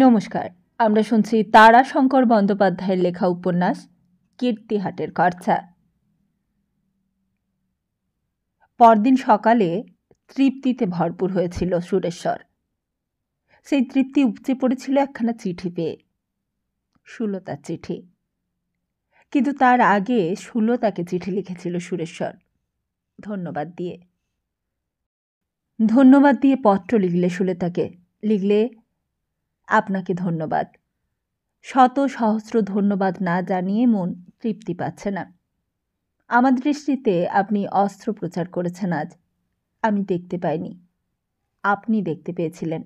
নমস্কার। আমরা শুনছি তারাশঙ্কর বন্দ্যোপাধ্যায়ের লেখা উপন্যাস কীর্তিহাটের খরচা। পরদিন সকালে তৃপ্তিতে ভরপুর হয়েছিল সুরেশ্বর। সেই তৃপ্তি উপচে পড়েছিল একখানা চিঠি পেয়ে, সুলতার চিঠি। কিন্তু তার আগে সুলতাকে চিঠি লিখেছিল সুরেশ্বর, ধন্যবাদ দিয়ে। ধন্যবাদ দিয়ে পত্র লিখলে সুলতাকে, লিখলে, আপনাকে ধন্যবাদ। শত সহস্র ধন্যবাদ না জানিয়ে মন তৃপ্তি পাচ্ছে না। আমার দৃষ্টিতে আপনি অস্ত্রোপচার করেছেন আজ, আমি দেখতে পাইনি, আপনি দেখতে পেয়েছিলেন।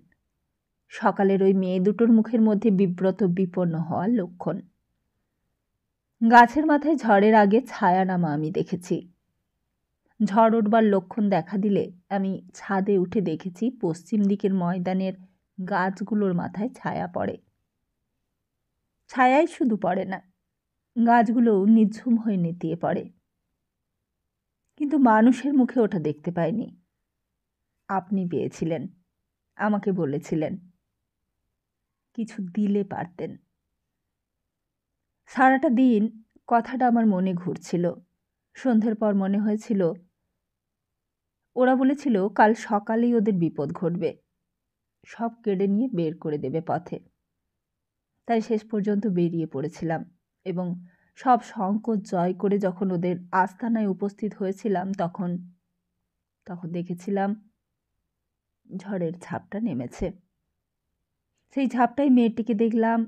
সকালের ওই মেয়ে দুটোর মুখের মধ্যে বিব্রত বিপন্ন হওয়ার লক্ষণ। গাছের মাথায় ঝড়ের আগে ছায়া নামা আমি দেখেছি। ঝড় উঠবার লক্ষণ দেখা দিলে আমি ছাদে উঠে দেখেছি পশ্চিম দিকের ময়দানের গাছগুলোর মাথায় ছায়া পড়ে। ছায়াই শুধু পড়ে না, গাছগুলোও নিঝুম হয়ে নেতিয়ে পড়ে। কিন্তু মানুষের মুখে ওটা দেখতে পাইনি। আপনি পেয়েছিলেন, আমাকে বলেছিলেন, কিছু দিলে পারতেন। সারাটা দিন কথাটা আমার মনে ঘুরছিল। সন্ধ্যের পর মনে হয়েছিল ওরা বলেছিল কাল সকালেই ওদের বিপদ ঘটবে, সব কেড়ে নিয়ে বের করে দেবে পথে। তাই শেষ পর্যন্ত বেরিয়ে পড়েছিলাম এবং সব সংকোচ জয় করে যখন ওদের আস্তানায় উপস্থিত হয়েছিলাম তখন দেখেছিলাম ঝড়ের ঝাপটা নেমেছে। সেই ঝাপটায় মেয়েটিকে দেখলাম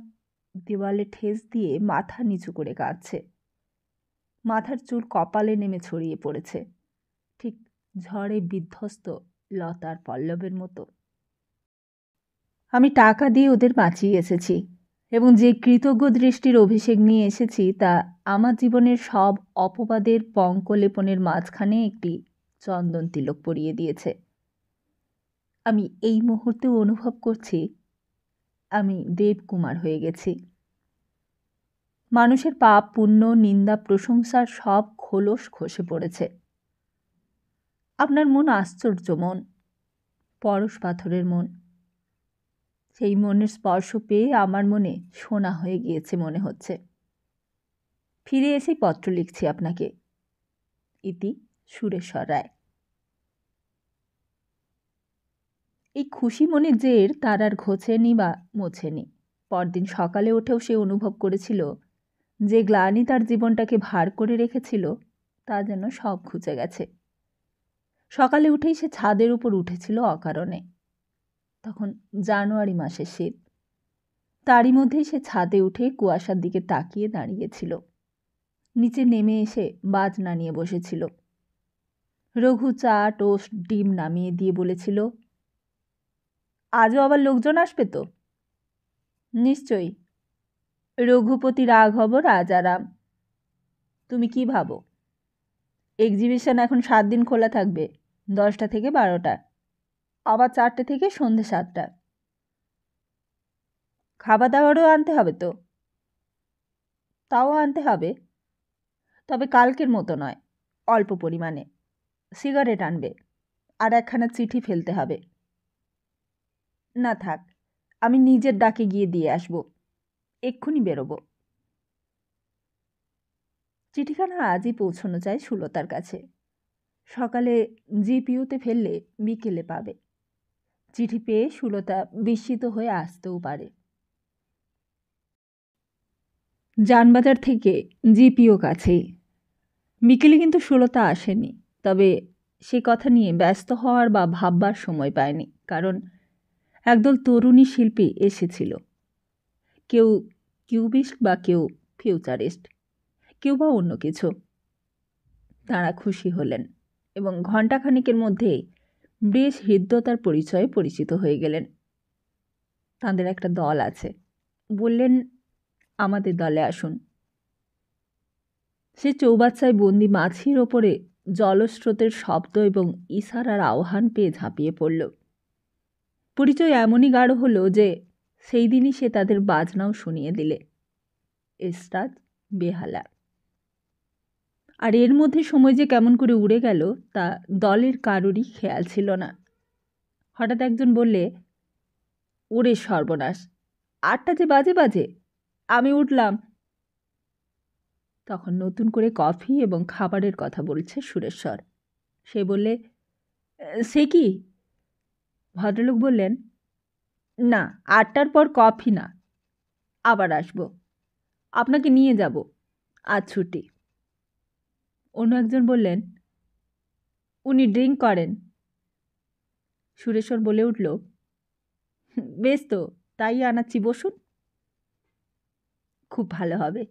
দেওয়ালে ঠেস দিয়ে মাথা নিচু করে কাঁদছে। মাথার চুল কপালে নেমে ছড়িয়ে পড়েছে, ঠিক ঝড়ে বিধ্বস্ত লতার পল্লবের মতো। আমি টাকা দিয়ে ওদের বাঁচিয়ে এসেছি এবং যে কৃতজ্ঞ দৃষ্টির অভিষেক নিয়ে এসেছি তা আমার জীবনের সব অপবাদের পঙ্কলেপনের মাঝখানে একটি চন্দন তিলক পরিয়ে দিয়েছে। আমি এই মুহূর্তেও অনুভব করছি আমি দেবকুমার হয়ে গেছি। মানুষের পাপ পুণ্য নিন্দা প্রশংসার সব খোলস খসে পড়েছে। আপনার মন আশ্চর্য মন, পরশ পাথরের মন। সেই মনের স্পর্শ পেয়ে আমার মনে সোনা হয়ে গিয়েছে মনে হচ্ছে। ফিরে এসেই পত্র লিখছি আপনাকে। ইতি সুরেশ্বর রায়। এই খুশি মনে জের তার আর ঘোচেনি বা মোছেনি। পরদিন সকালে উঠেও সে অনুভব করেছিল যে গ্লানি তার জীবনটাকে ভার করে রেখেছিল তা যেন সব ঘুচে গেছে। সকালে উঠেই সে ছাদের উপর উঠেছিল অকারণে। তখন জানুয়ারি মাসের শীত। তারই মধ্যেই সে ছাদে উঠে কুয়াশার দিকে তাকিয়ে দাঁড়িয়েছিল। নিচে নেমে এসে বাজনা নিয়ে বসেছিল। রঘু চা টোস্ট ডিম নামিয়ে দিয়ে বলেছিল, আজও আবার লোকজন আসবে তো? নিশ্চয়ই। রঘুপতি রাঘব রাজারাম। তুমি কি ভাবো? এক্সিবিশন এখন 7 দিন খোলা থাকবে, 10টা থেকে 12টা, আবার 4টে থেকে সন্ধ্যে 7টা। খাবার দাবারও আনতে হবে তো? তাও আনতে হবে, তবে কালকের মতো নয়, অল্প পরিমাণে। সিগারেট আনবে আর একখানা চিঠি ফেলতে হবে। না থাক, আমি নিজের ডাকে গিয়ে দিয়ে আসব, এক্ষুনি বেরোবো। চিঠিখানা আজই পৌঁছানো চাই সুলতার কাছে। সকালে জিপিউতে ফেললে বিকেলে পাবে। চিঠি পেয়ে সুলতা বিস্মিত হয়ে আসতেও পারে। জানবাজার থেকে জিপিও কাছেই। বিকেলে কিন্তু সুলতা আসেনি, তবে সে কথা নিয়ে ব্যস্ত হওয়ার বা ভাববার সময় পায়নি, কারণ একদল তরুণী শিল্পী এসেছিল। কেউ কিউবিস্ট বা কেউ ফিউচারিস্ট, কেউ বা অন্য কিছু। তাঁরা খুশি হলেন এবং ঘণ্টাখানেকের মধ্যেই বেশ হৃদ্যতার পরিচয়ে পরিচিত হয়ে গেলেন। তাঁদের একটা দল আছে, বললেন আমাদের দলে আসুন। সে চৌবাচ্চায় বন্দি মাছির ওপরে জলস্রোতের শব্দ এবং ইশারার আহ্বান পেয়ে ঝাঁপিয়ে পড়ল। পরিচয় এমনই গাঢ় হলো যে সেই দিনই সে তাদের বাজনাও শুনিয়ে দিলে, এসরাজ বেহালা। আর এর মধ্যে সময় যে কেমন করে উড়ে গেল তা দলের কারোরই খেয়াল ছিল না। হঠাৎ একজন বললে, ওরে সর্বনাশ, 8টা যে বাজে বাজে, আমি উঠলাম। তখন নতুন করে কফি এবং খাবারের কথা বলছে সুরেশ্বর। সে বললে, সে কি? ভদ্রলোক বললেন, না, 8টার পর কফি না, আবার আসব, আপনাকে নিয়ে যাব, আজ ছুটি। অন্য একজন বললেন, উনি ড্রিঙ্ক করেন। সুরেশ্বর বলে উঠল, বেশ তো, তাই আনাচ্ছি, বসুন। খুব ভালো হবে।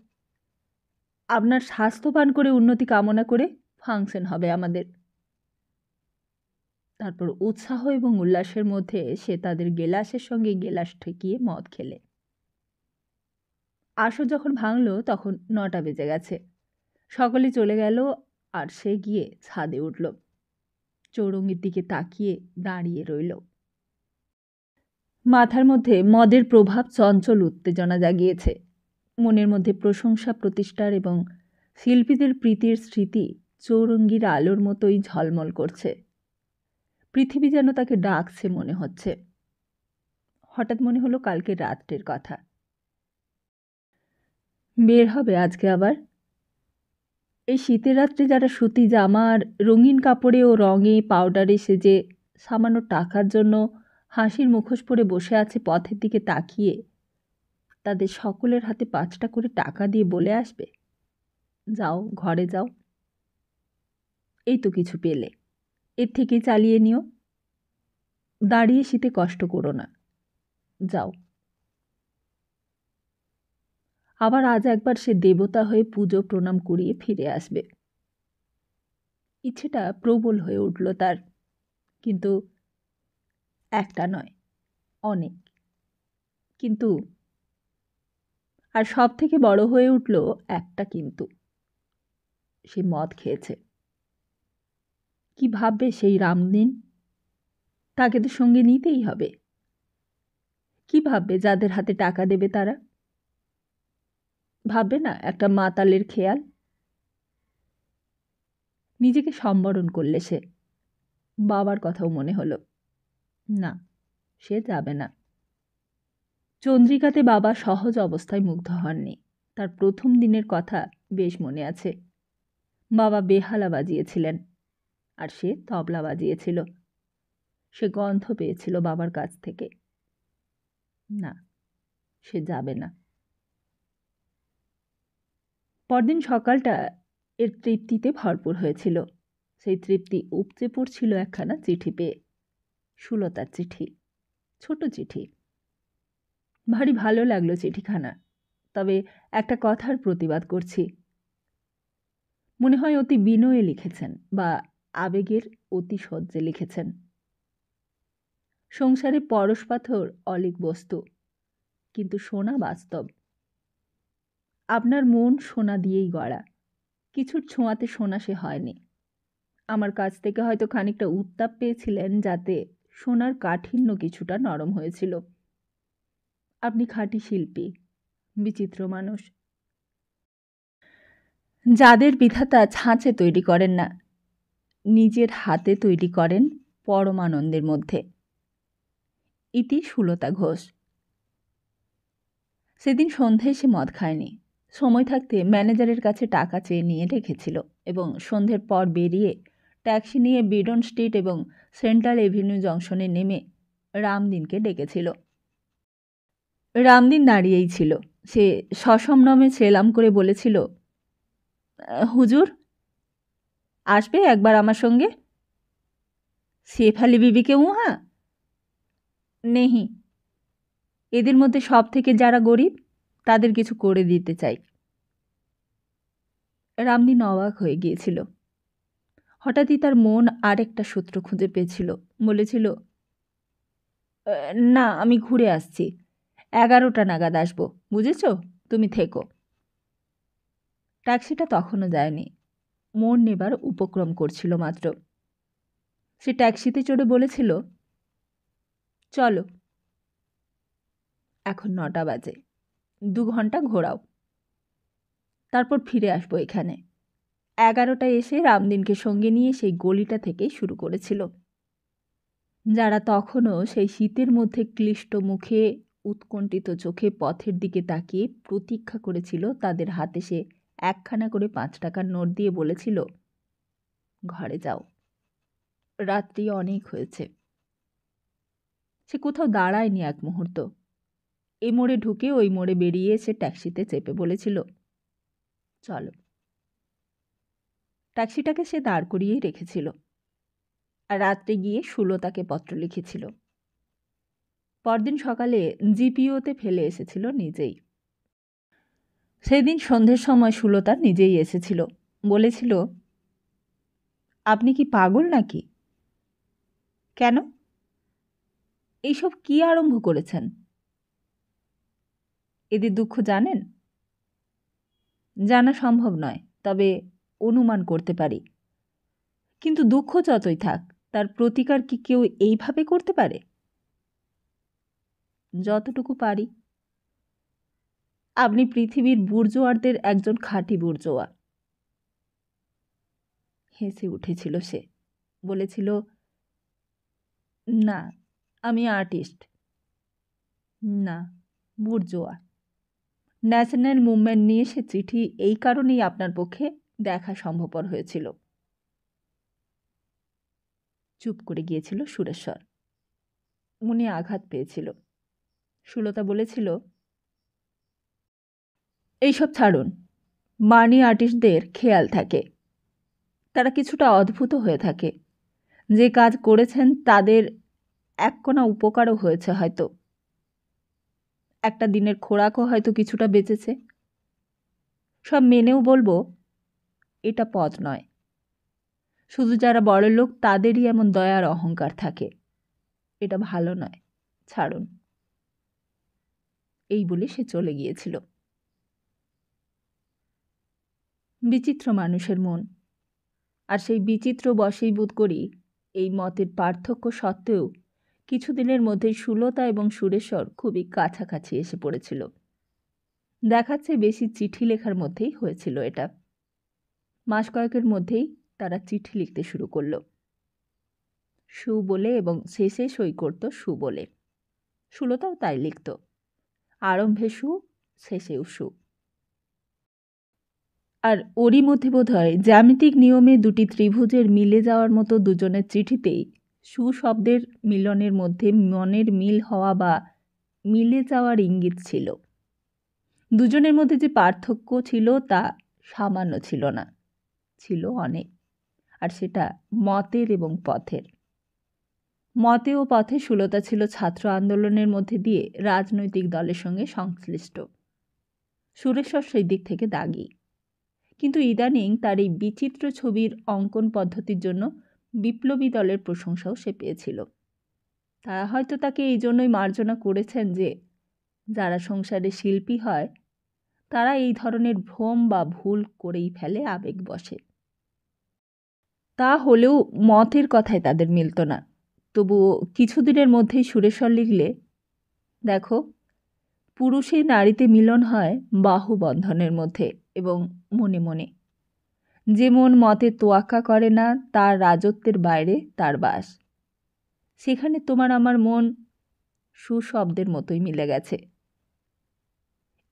আপনার স্বাস্থ্যবান করে উন্নতি কামনা করে ফাংশন হবে আমাদের। তারপর উৎসাহ এবং উল্লাসের মধ্যে সে তাদের গেলাসের সঙ্গে গেলাস ঠেকিয়ে মদ খেলে। আসর যখন ভাঙল তখন 9টা বেজে গেছে। সকলে চলে গেল আর সে গিয়ে ছাদে উঠল। চৌরঙ্গির দিকে তাকিয়ে দাঁড়িয়ে রইল। মাথার মধ্যে মদের প্রভাব চঞ্চল উত্তেজনা জাগিয়েছে। মনের মধ্যে প্রশংসা প্রতিষ্ঠার এবং শিল্পীদের প্রীতির স্মৃতি চৌরঙ্গির আলোর মতোই ঝলমল করছে। পৃথিবী যেন তাকে ডাকছে মনে হচ্ছে। হঠাৎ মনে হলো কালকে রাত্রের কথা। বের হবে আজকে আবার? এই শীতের রাত্রে যারা সুতি জামা আর রঙিন কাপড়ে ও রঙে পাউডারে সেজে সামান্য টাকার জন্য হাসির মুখোশ পরে বসে আছে পথের দিকে তাকিয়ে, তাদের সকলের হাতে 5টা করে টাকা দিয়ে বলে আসবে, যাও ঘরে যাও, এই তো কিছু পেলে, এর থেকেই চালিয়ে নিও, দাঁড়িয়ে শীতে কষ্ট করো না, যাও। আবার আজ একবার সে দেবতা হয়ে পুজো প্রণাম করিয়ে ফিরে আসবে। ইচ্ছেটা প্রবল হয়ে উঠল তার, কিন্তু একটা নয়, অনেক। কিন্তু আর সব থেকে বড় হয়ে উঠল একটা কিন্তু। সে মদ খেয়েছে। কি ভাববে সেই রামদিন? তাকে তো সঙ্গে নিতেই হবে। কি ভাববে যাদের হাতে টাকা দেবে তারা? ভাববে না একটা মাতালের খেয়াল? নিজেকে সম্বরণ করলে সে। বাবার কথাও মনে হলো। না, সে যাবে না। চন্দ্রিকাতে বাবা সহজ অবস্থায় মুগ্ধ হননি। তার প্রথম দিনের কথা বেশ মনে আছে। বাবা বেহালা বাজিয়েছিলেন আর সে তবলা বাজিয়েছিল। সে গন্ধ পেয়েছিল বাবার কাছ থেকে। না, সে যাবে না। পরদিন সকালটা এর তৃপ্তিতে ভরপুর হয়েছিল। সেই তৃপ্তি উপচে পড়ছিল একখানা চিঠি পেয়ে। সুলতার চিঠি, ছোট চিঠি। ভারী ভালো লাগলো চিঠিখানা। তবে একটা কথার প্রতিবাদ করছি। মনে হয় অতি বিনয়ে লিখেছেন বা আবেগের অতিশয্যে লিখেছেন। সংসারে পরশ পাথর অলীক বস্তু, কিন্তু সোনা বাস্তব। আপনার মন সোনা দিয়েই গড়া, কিছুর ছোঁয়াতে সোনা সে হয়নি। আমার কাছ থেকে হয়তো খানিকটা উত্তাপ পেয়েছিলেন, যাতে সোনার কাঠিন্য কিছুটা নরম হয়েছিল। আপনি খাঁটি শিল্পী, বিচিত্র মানুষ, যাদের বিধাতা ছাঁচে তৈরি করেন না, নিজের হাতে তৈরি করেন পরমানন্দের মধ্যে। ইতি সুলতা ঘোষ। সেদিন সন্ধ্যায় সে মদ খায়নি। সময় থাকতে ম্যানেজারের কাছে টাকা চেয়ে নিয়ে রেখেছিল এবং সন্ধ্যের পর বেরিয়ে ট্যাক্সি নিয়ে বিডন স্ট্রিট এবং সেন্ট্রাল এভিনিউ জংশনে নেমে রামদিনকে ডেকেছিল। রামদিন দাঁড়িয়েই ছিল। সে সসম্ভ্রমে সেলাম করে বলেছিল, হুজুর, আসবে একবার আমার সঙ্গে? শেফালি বিবিকে উহা নেহি। এদের মধ্যে সব থেকে যারা গরিব তাদের কিছু করে দিতে চাই। রামদিন অবাক হয়ে গিয়েছিল। হঠাৎই তার মন আরেকটা সূত্র খুঁজে পেয়েছিল। বলেছিল, না, আমি ঘুরে আসছি, 11টা নাগাদ আসবো, বুঝেছ? তুমি থেকো। ট্যাক্সিটা তখনও যায়নি, মোড় নেবার উপক্রম করছিল মাত্র। সে ট্যাক্সিতে চড়ে বলেছিল, চলো, এখন 9টা বাজে, 2 ঘন্টা ঘোরাও, তারপর ফিরে আসবো এখানে। 11টায় এসে রামদিনকে সঙ্গে নিয়ে সেই গলিটা থেকেই শুরু করেছিল। যারা তখনও সেই শীতের মধ্যে ক্লিষ্ট মুখে উৎকণ্ঠিত চোখে পথের দিকে তাকিয়ে প্রতীক্ষা করেছিল তাদের হাতে সে একখানা করে 5 টাকার নোট দিয়ে বলেছিল, ঘরে যাও, রাত্রি অনেক হয়েছে। সে কোথাও দাঁড়ায়নি এক মুহূর্ত। এ মোড়ে ঢুকে ওই মোড়ে বেরিয়ে এসে ট্যাক্সিতে চেপে বলেছিল, চলো। ট্যাক্সিটাকে সে দাঁড় করিয়েই রেখেছিল, আর রাত্রে গিয়ে সুলতাকে পত্র লিখেছিল। পরদিন সকালে জিপিওতে ফেলে এসেছিল নিজেই। সেদিন সন্ধ্যের সময় সুলতা নিজেই এসেছিল, বলেছিল, আপনি কি পাগল নাকি? কেন? এইসব কি আরম্ভ করেছেন? এদের দুঃখ জানেন? জানা সম্ভব নয়, তবে অনুমান করতে পারি। কিন্তু দুঃখ যতই থাক, তার প্রতিকার কি কেউ এইভাবে করতে পারে? যতটুকু পারি। আপনি পৃথিবীর বুর্জোয়ারদের একজন খাঁটি বুর্জোয়া। হেসে উঠেছিল সে, বলেছিল, না, আমি আর্টিস্ট না, বুর্জোয়া। ন্যাশনাল মুভমেন্ট নিয়ে সে চিঠি এই কারণেই আপনার পক্ষে দেখা সম্ভবপর হয়েছিল। চুপ করে গিয়েছিল সুরেশ্বর। মনে আঘাত পেয়েছিল। সুলতা বলেছিল, এইসব ছাড়ুন। মানি আর্টিস্টদের খেয়াল থাকে, তারা কিছুটা অদ্ভুত হয়ে থাকে। যে কাজ করেছেন তাদের এক কোনা উপকারও হয়েছে হয়তো। একটা দিনের খোরাকও হয়তো কিছুটা বেঁচেছে। সব মেনেও বলবো, এটা পথ নয়। শুধু যারা বড়লোক তাদেরই এমন দয়ার অহংকার থাকে। এটা ভালো নয়, ছাড়ুন। এই বলে সে চলে গিয়েছিল। বিচিত্র মানুষের মন, আর সেই বিচিত্র বশেই বোধ করি এই মতের পার্থক্য সত্ত্বেও কিছুদিনের মধ্যেই সুলতা এবং সুরেশ্বর খুবই কাছাকাছি এসে পড়েছিল। দেখাচ্ছে বেশি চিঠি লেখার মধ্যেই হয়েছিল এটা। মাস কয়েকের মধ্যেই তারা চিঠি লিখতে শুরু করল, সু বলে, এবং শেষে সই করত সু বলে। সুলতাও তাই লিখত, আরম্ভে সু, শেষেও সু। আর ওরই মধ্যে বোধহয় জ্যামিতিক নিয়মে দুটি ত্রিভুজের মিলে যাওয়ার মতো দুজনের চিঠিতেই সু শব্দের মিলনের মধ্যে মনের মিল হওয়া বা মিলে যাওয়ার ইঙ্গিত ছিল। দুজনের মধ্যে যে পার্থক্য ছিল তা সামান্য ছিল না, ছিল অনেক, আর সেটা মতের এবং পথের। মতে ও পথে সুলতা ছিল ছাত্র আন্দোলনের মধ্যে দিয়ে রাজনৈতিক দলের সঙ্গে সংশ্লিষ্ট। সুরেশ্বর সেই দিক থেকে দাগী। কিন্তু ইদানিং তার এই বিচিত্র ছবির অঙ্কন পদ্ধতির জন্য বিপ্লবী দলের প্রশংসাও সে পেয়েছিল। তারা হয়তো তাকে এই জন্যই মার্জনা করেছেন যে যারা সংসারে শিল্পী হয় তারা এই ধরনের ভ্রম বা ভুল করেই ফেলে আবেগ বশে। তা হলেও মতের কথায় তাদের মিলত না। তবুও কিছুদিনের মধ্যেই সুরেশ্বর লিখলে, দেখো, পুরুষে নারীতে মিলন হয় বাহুবন্ধনের মধ্যে এবং মনে মনে। যে মন মতে তোয়াক্কা করে না তার রাজত্বের বাইরে তার বাস। সেখানে তোমার আমার মন সুশব্দের মতোই মিলে গেছে।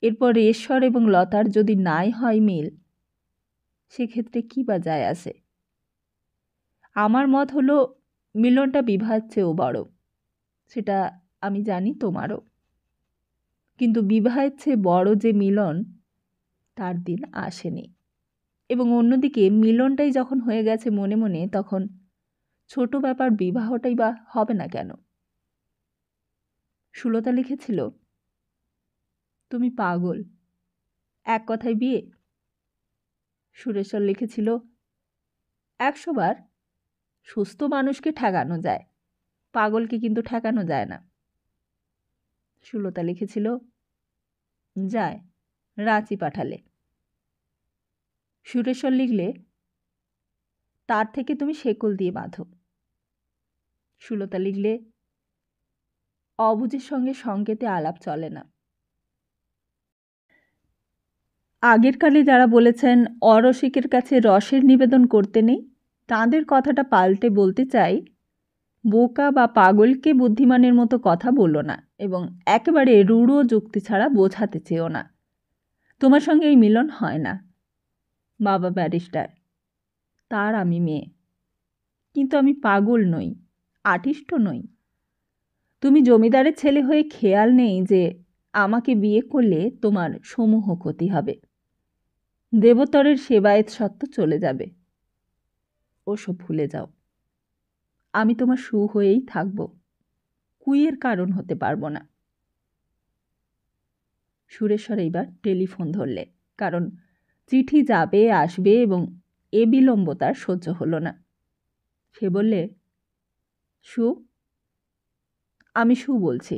এরপর ঈশ্বর এবং লতার যদি নাই হয় মিল, সেক্ষেত্রে কী বা যায় আসে? আমার মত হলো মিলনটা বিবাহের চেয়েও বড়। সেটা আমি জানি, তোমারও। কিন্তু বিবাহের চেয়ে বড় যে মিলন, তার দিন আসেনি। এবং অন্যদিকে মিলনটাই যখন হয়ে গেছে মনে মনে, তখন ছোট ব্যাপার বিবাহটাই বা হবে না কেন? সুলতা লিখেছিল, তুমি পাগল, এক কথায় বিয়ে। সুরেশ্বর লিখেছিল, 100 বার। সুস্থ মানুষকে ঠেকানো যায়, পাগলকে কিন্তু ঠেকানো যায় না। সুলতা লিখেছিল, যায়, রাঁচি পাঠালে। সুরেশ্বর লিখলে, তার থেকে তুমি শেকল দিয়ে বাঁধো। সুলতা লিখলে, অবুঝের সঙ্গে সংকেতে আলাপ চলে না। আগের কালে যারা বলেছেন অরসিকের কাছে রসের নিবেদন করতে নেই, তাঁদের কথাটা পাল্টে বলতে চাই, বোকা বা পাগলকে বুদ্ধিমানের মতো কথা বলো না এবং একেবারে রূঢ় যুক্তি ছাড়া বোঝাতে চেও না। তোমার সঙ্গে এই মিলন হয় না। বাবা ব্যারিস্টার, তার আমি মেয়ে। কিন্তু আমি পাগল নই, আটিষ্ট নই। তুমি জমিদারের ছেলে হয়ে খেয়াল নেই যে আমাকে বিয়ে করলে তোমার সমূহ ক্ষতি হবে। দেবতরের সেবায়েত সত্ত্ব চলে যাবে। ওসব ভুলে যাও। আমি তোমার সু হয়েই থাকব, কুইয়ের কারণ হতে পারবো না। সুরেশ্বর এইবার টেলিফোন ধরলে, কারণ চিঠি যাবে আসবে এবং এ বিলম্ব তার সহ্য হলো না। সে বললে, সু, আমি সু বলছি।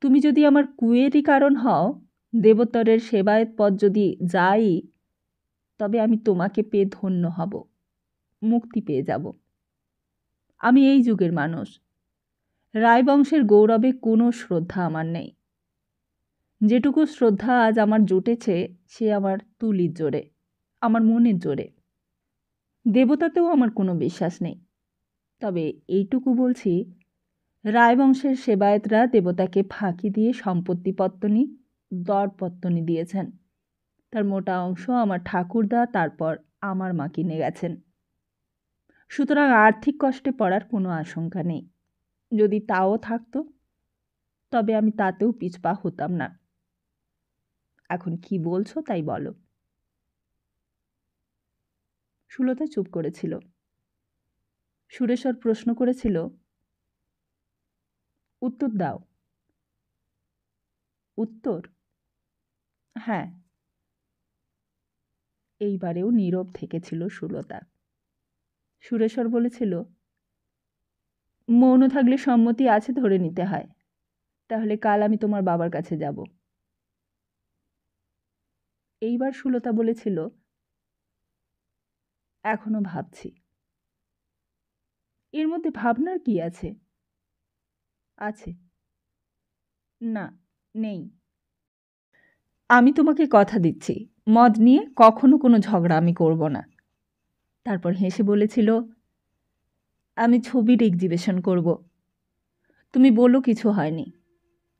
তুমি যদি আমার কুয়েরই কারণ হও, দেবতরের সেবায়েত পদ যদি যাই, তবে আমি তোমাকে পেয়ে ধন্য হব, মুক্তি পেয়ে যাব। আমি এই যুগের মানুষ। রায়বংশের গৌরবে কোনো শ্রদ্ধা আমার নেই। যেটুকু শ্রদ্ধা আজ আমার জুটেছে সে আমার তুলির জোরে, আমার মনের জোরে। দেবতাতেও আমার কোনো বিশ্বাস নেই। তবে এইটুকু বলছি, রায়বংশের সেবায়েতরা দেবতাকে ফাঁকি দিয়ে সম্পত্তিপত্তনি, দরপত্তনি দিয়েছেন। তার মোটা অংশ আমার ঠাকুরদা, তারপর আমার মা কিনে গেছেন। সুতরাং আর্থিক কষ্টে পড়ার কোনো আশঙ্কা নেই। যদি তাও থাকতো, তবে আমি তাতেও পিছপা হতাম না। এখন কি বলছো তাই বলো। সুলতা চুপ করেছিল। সুরেশ্বর প্রশ্ন করেছিল, উত্তর দাও। উত্তর? হ্যাঁ। এইবারেও নীরব থেকেছিল সুলতা। সুরেশ্বর বলেছিল, মৌন থাকলে সম্মতি আছে ধরে নিতে হয়। তাহলে কাল আমি তোমার বাবার কাছে যাব। এইবার সুলতা বলেছিল, এখনো ভাবছি। এর মধ্যে ভাবনার কি আছে? আছে। না, নেই। আমি তোমাকে কথা দিচ্ছি, মদ নিয়ে কখনো কোনো ঝগড়া আমি করব না। তারপর হেসে বলেছিল, আমি ছবির এক্সিবিশন করব। তুমি বলো কিছু হয়নি,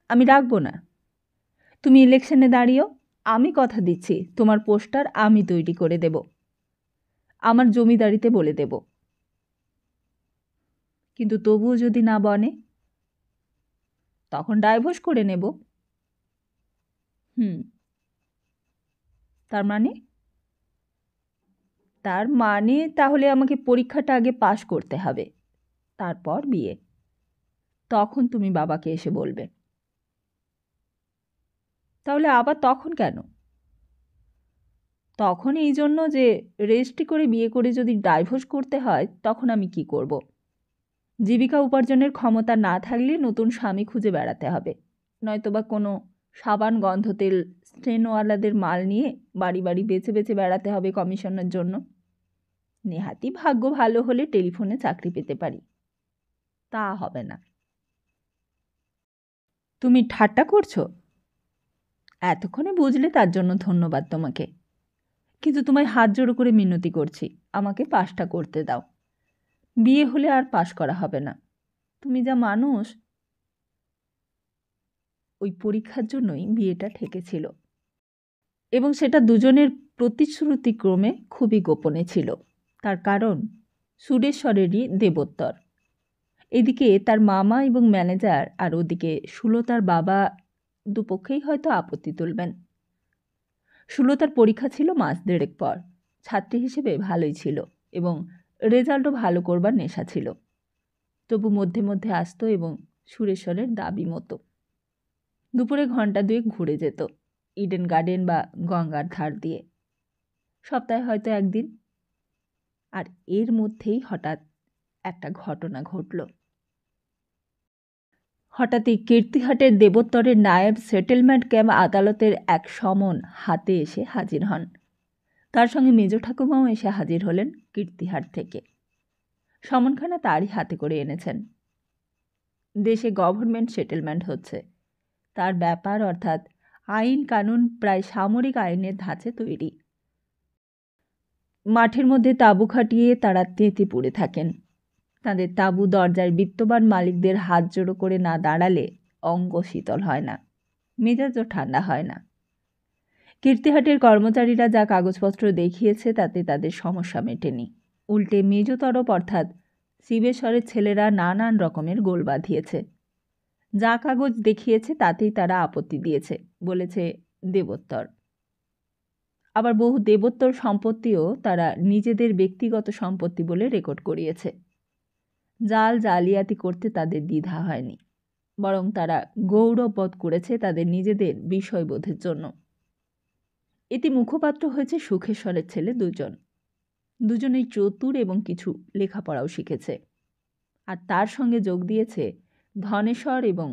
আমি রাখবো না। তুমি ইলেকশনে দাঁড়িয়েও, আমি কথা দিচ্ছি তোমার পোস্টার আমি তৈরি করে দেব, আমার জমিদারিতে বলে দেব। কিন্তু তবুও যদি না বনে, তখন ডাইভোর্স করে নেব। তার মানে? তার মানে তাহলে আমাকে পরীক্ষাটা আগে পাশ করতে হবে, তারপর বিয়ে। তখন তুমি বাবাকে এসে বলবে। তাহলে আবার তখন কেন? তখন এই জন্য যে রেজিস্ট্রি করে বিয়ে করে যদি ডাইভোর্স করতে হয়, তখন আমি কি করব? জীবিকা উপার্জনের ক্ষমতা না থাকলে নতুন স্বামী খুঁজে বেড়াতে হবে, নয়তোবা কোনো সাবান গন্ধ তেল স্টেনওয়ালাদের মাল নিয়ে বাড়ি বাড়ি বেছে বেছে বেড়াতে হবে কমিশনের জন্য। নেহাতি ভাগ্য ভালো হলে টেলিফোনে চাকরি পেতে পারি, তা হবে না। তুমি ঠাট্টা করছো? এতক্ষণে বুঝলে তার জন্য ধন্যবাদ তোমাকে। কিন্তু তোমায় হাত জোড়ো করে মিনতি করছি, আমাকে পাশটা করতে দাও। বিয়ে হলে আর পাশ করা হবে না। তুমি যা মানুষ। ওই পরীক্ষার জন্যই বিয়েটা ঠেকেছিল, এবং সেটা দুজনের প্রতিশ্রুতিক্রমে খুবই গোপনে ছিল। তার কারণ সুরেশ্বরেরই দেবোত্তর। এদিকে তার মামা এবং ম্যানেজার, আর ওদিকে সুলতার বাবা, দুপক্ষেই হয়তো আপত্তি তুলবেন। সুলতার পরীক্ষা ছিল মাস দেড়েক পর। ছাত্রী হিসেবে ভালোই ছিল এবং রেজাল্টও ভালো করবার নেশা ছিল। তবু মধ্যে মধ্যে আসতো এবং সুরেশ্বরের দাবি মতো দুপুরে ঘন্টা দুয়েক ঘুরে যেত ইডেন গার্ডেন বা গঙ্গার ধার দিয়ে, সপ্তাহে হয়তো একদিন। আর এর মধ্যেই হঠাৎ একটা ঘটনা ঘটল। হঠাৎই কীর্তিহাটের দেবোত্তরের নায়েব সেটেলমেন্ট ক্যাম্প আদালতের এক সমন হাতে এসে হাজির হন। তার সঙ্গে মেজ ঠাকুমাও এসে হাজির হলেন কীর্তিহাট থেকে। সমনখানা তারই হাতে করে এনেছেন। দেশে গভর্নমেন্ট সেটেলমেন্ট হচ্ছে, তার ব্যাপার অর্থাৎ আইন কানুন প্রায় সামরিক আইনের ধাঁচে তৈরি। মাঠের মধ্যে তাঁবু খাটিয়ে তারা তেঁতে পড়ে থাকেন। তাদের তাঁবু দরজার বিত্তবান মালিকদের হাত জোড়ো করে না দাঁড়ালে অঙ্গ শীতল হয় না, মেজাজও ঠান্ডা হয় না। কীর্তিহাটের কর্মচারীরা যা কাগজপত্র দেখিয়েছে তাতে তাদের সমস্যা মেটেনি। উল্টে মেজতরফ অর্থাৎ শিবেশ্বরের ছেলেরা নানান রকমের গোল বাঁধিয়েছে। যা কাগজ দেখিয়েছে তাতেই তারা আপত্তি দিয়েছে, বলেছে দেবোত্তর। আবার বহু দেবোত্তর সম্পত্তিও তারা নিজেদের ব্যক্তিগত সম্পত্তি বলে রেকর্ড করিয়েছে। জালিয়াতি করতে তাদের দ্বিধা হয়নি, বরং তারা গৌরববোধ করেছে তাদের নিজেদের বিষয়বোধের জন্য। এতে মুখপাত্র হয়েছে সুখেশ্বরের ছেলে দুজনেই চতুর এবং কিছু লেখাপড়াও শিখেছে। আর তার সঙ্গে যোগ দিয়েছে ধনেশ্বর এবং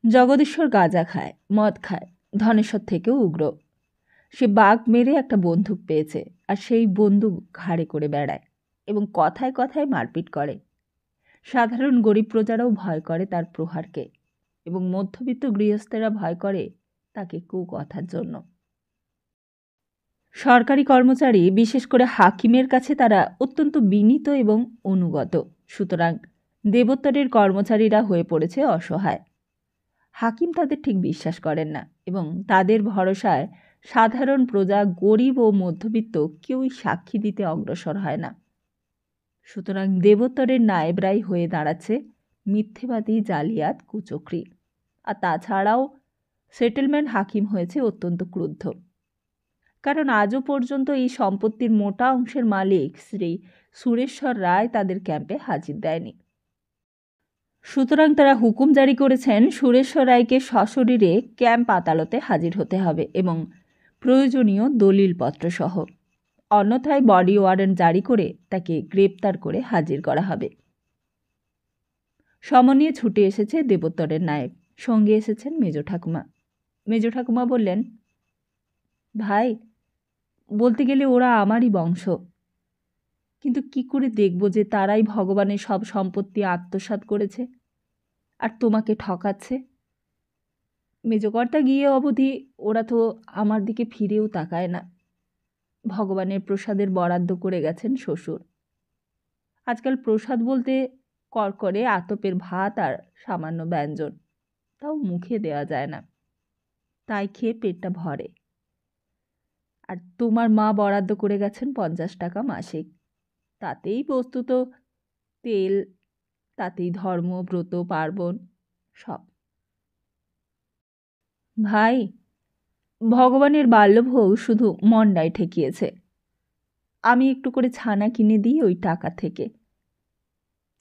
জগদীশ্বর গাঁজা খায়, মদ খায়, ধনেশ্বর থেকেও উগ্র। সে বাঘ মেরে একটা বন্দুক পেয়েছে, আর সেই বন্দুক ঘাড়ে করে বেড়ায় এবং কথায় কথায় মারপিট করে। সাধারণ গরিব প্রজারাও ভয় করে তার প্রহারকে, এবং মধ্যবিত্ত গৃহস্থেরা ভয় করে তাকে কুকথার জন্য। সরকারি কর্মচারী, বিশেষ করে হাকিমের কাছে তারা অত্যন্ত বিনীত এবং অনুগত। সুতরাং দেবোত্তরের কর্মচারীরা হয়ে পড়েছে অসহায়। হাকিম তাদের ঠিক বিশ্বাস করেন না, এবং তাদের ভরসায় সাধারণ প্রজা, গরিব ও মধ্যবিত্ত কেউই সাক্ষী দিতে অগ্রসর হয় না। সুতরাং দেবোত্তরের নায়েবরাই হয়ে দাঁড়াচ্ছে মিথ্যেবাদী, জালিয়াত, কুচক্রী। আর তাছাড়াও সেটেলমেন্ট হাকিম হয়েছে অত্যন্ত ক্রুদ্ধ, কারণ আজও পর্যন্ত এই সম্পত্তির মোটা অংশের মালিক শ্রী সুরেশ্বর রায় তাদের ক্যাম্পে হাজির দেয়নি। সুতরাং তারা হুকুম জারি করেছেন সুরেশ্বর রায়কে সশরীরে ক্যাম্প আদালতে হাজির হতে হবে এবং প্রয়োজনীয় দলিলপত্র সহ, অন্যথায় বডি ওয়ারেন্ট জারি করে তাকে গ্রেপ্তার করে হাজির করা হবে। সমন নিয়ে ছুটে এসেছে দেবোত্তরের নায়েব, সঙ্গে এসেছেন মেজ ঠাকুমা। মেজ ঠাকুমা বললেন, ভাই, বলতে গেলে ওরা আমারই বংশ, কিন্তু কি করে দেখব যে তারাই ভগবানের সব সম্পত্তি আত্মসাৎ করেছে আর তোমাকে ঠকাচ্ছে? মেজকর্তা গিয়ে অবধি ওরা তো আমার দিকে ফিরেও তাকায় না। ভগবানের প্রসাদের বরাদ্দ করে গেছেন শ্বশুর। আজকাল প্রসাদ বলতে করকরে আতপের ভাত আর সামান্য ব্যঞ্জন, তাও মুখে দেওয়া যায় না, তাই খেয়ে পেটটা ভরে। আর তোমার মা বরাদ্দ করে গেছেন 50 টাকা মাসিক, তাতেই বস্তুত তেল, তাতেই ধর্ম, ব্রত, পার্বণ সব। ভাই, ভগবানের বাল্যভোগ শুধু মন্ডায় ঠেকিয়েছে। আমি একটু করে ছানা কিনে দিই ওই টাকা থেকে,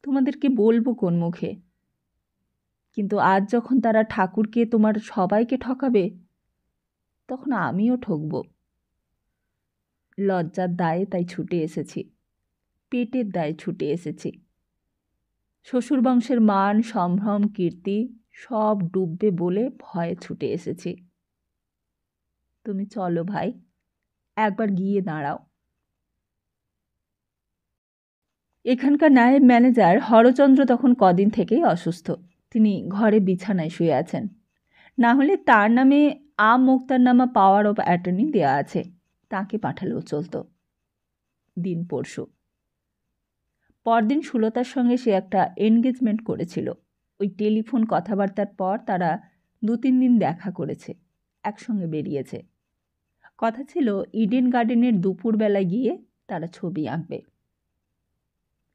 তোমাদেরকে বলবো কোন মুখে? কিন্তু আজ যখন তারা ঠাকুরকে, তোমার সবাইকে ঠকাবে, তখন আমিও ঠকব। লজ্জার দায়ে তাই ছুটে এসেছি, পেটের দায়ে ছুটে এসেছি। শ্বশুর বংশের মান, সম্ভ্রম, কীর্তি সব ডুববে বলে ভয়ে ছুটে এসেছি। তুমি চলো ভাই, একবার গিয়ে দাঁড়াও। এখানকার নায়েব ম্যানেজার হরচন্দ্র তখন কদিন থেকেই অসুস্থ। তিনি ঘরে বিছানায় শুয়ে আছেন। না হলে তার নামে মোক্তারনামা পাওয়ার অফ অ্যাটর্নি দেওয়া আছে, তাকে পাঠালেও চলত। দিন পরশু। পরদিন সুলতার সঙ্গে সে একটা এনগেজমেন্ট করেছিল। ওই টেলিফোন কথাবার্তার পর তারা 2-3 দিন দেখা করেছে, একসঙ্গে বেরিয়েছে। কথা ছিল ইডেন গার্ডেনের দুপুরবেলায় গিয়ে তারা ছবি আঁকবে।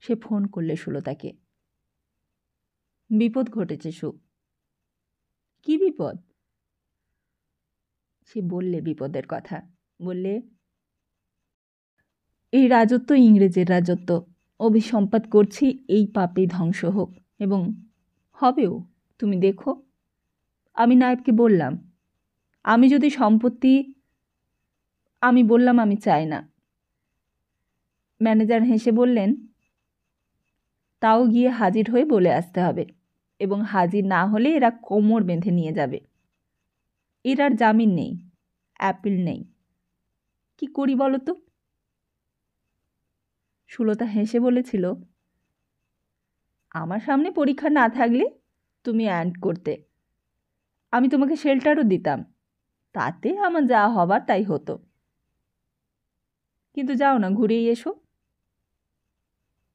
সে ফোন করলে সুলতাকে। বিপদ ঘটেছে সু। কি বিপদ? সে বললে বিপদের কথা। বললে, এই রাজত্ব ইংরেজের রাজত্ব, অভিসম্পাত করছি এই পাপে ধ্বংস হোক, এবং হবেও, তুমি দেখো। আমি নায়েবকে বললাম, আমি যদি সম্পত্তি, আমি বললাম আমি চাই না। ম্যানেজার হেসে বললেন, তাও গিয়ে হাজির হয়ে বলে আসতে হবে, এবং হাজির না হলে এরা কোমর বেঁধে নিয়ে যাবে। এর আর জামিন নেই, অ্যাপিল নেই। কি করি বলো তো? সুলতা হেসে বলেছিল, আমার সামনে পরীক্ষা না থাকলে তুমি অ্যান্ড করতে, আমি তোমাকে শেল্টারও দিতাম, তাতে আমার যা হবার তাই হতো। কিন্তু যাও না, ঘুরেই এসো।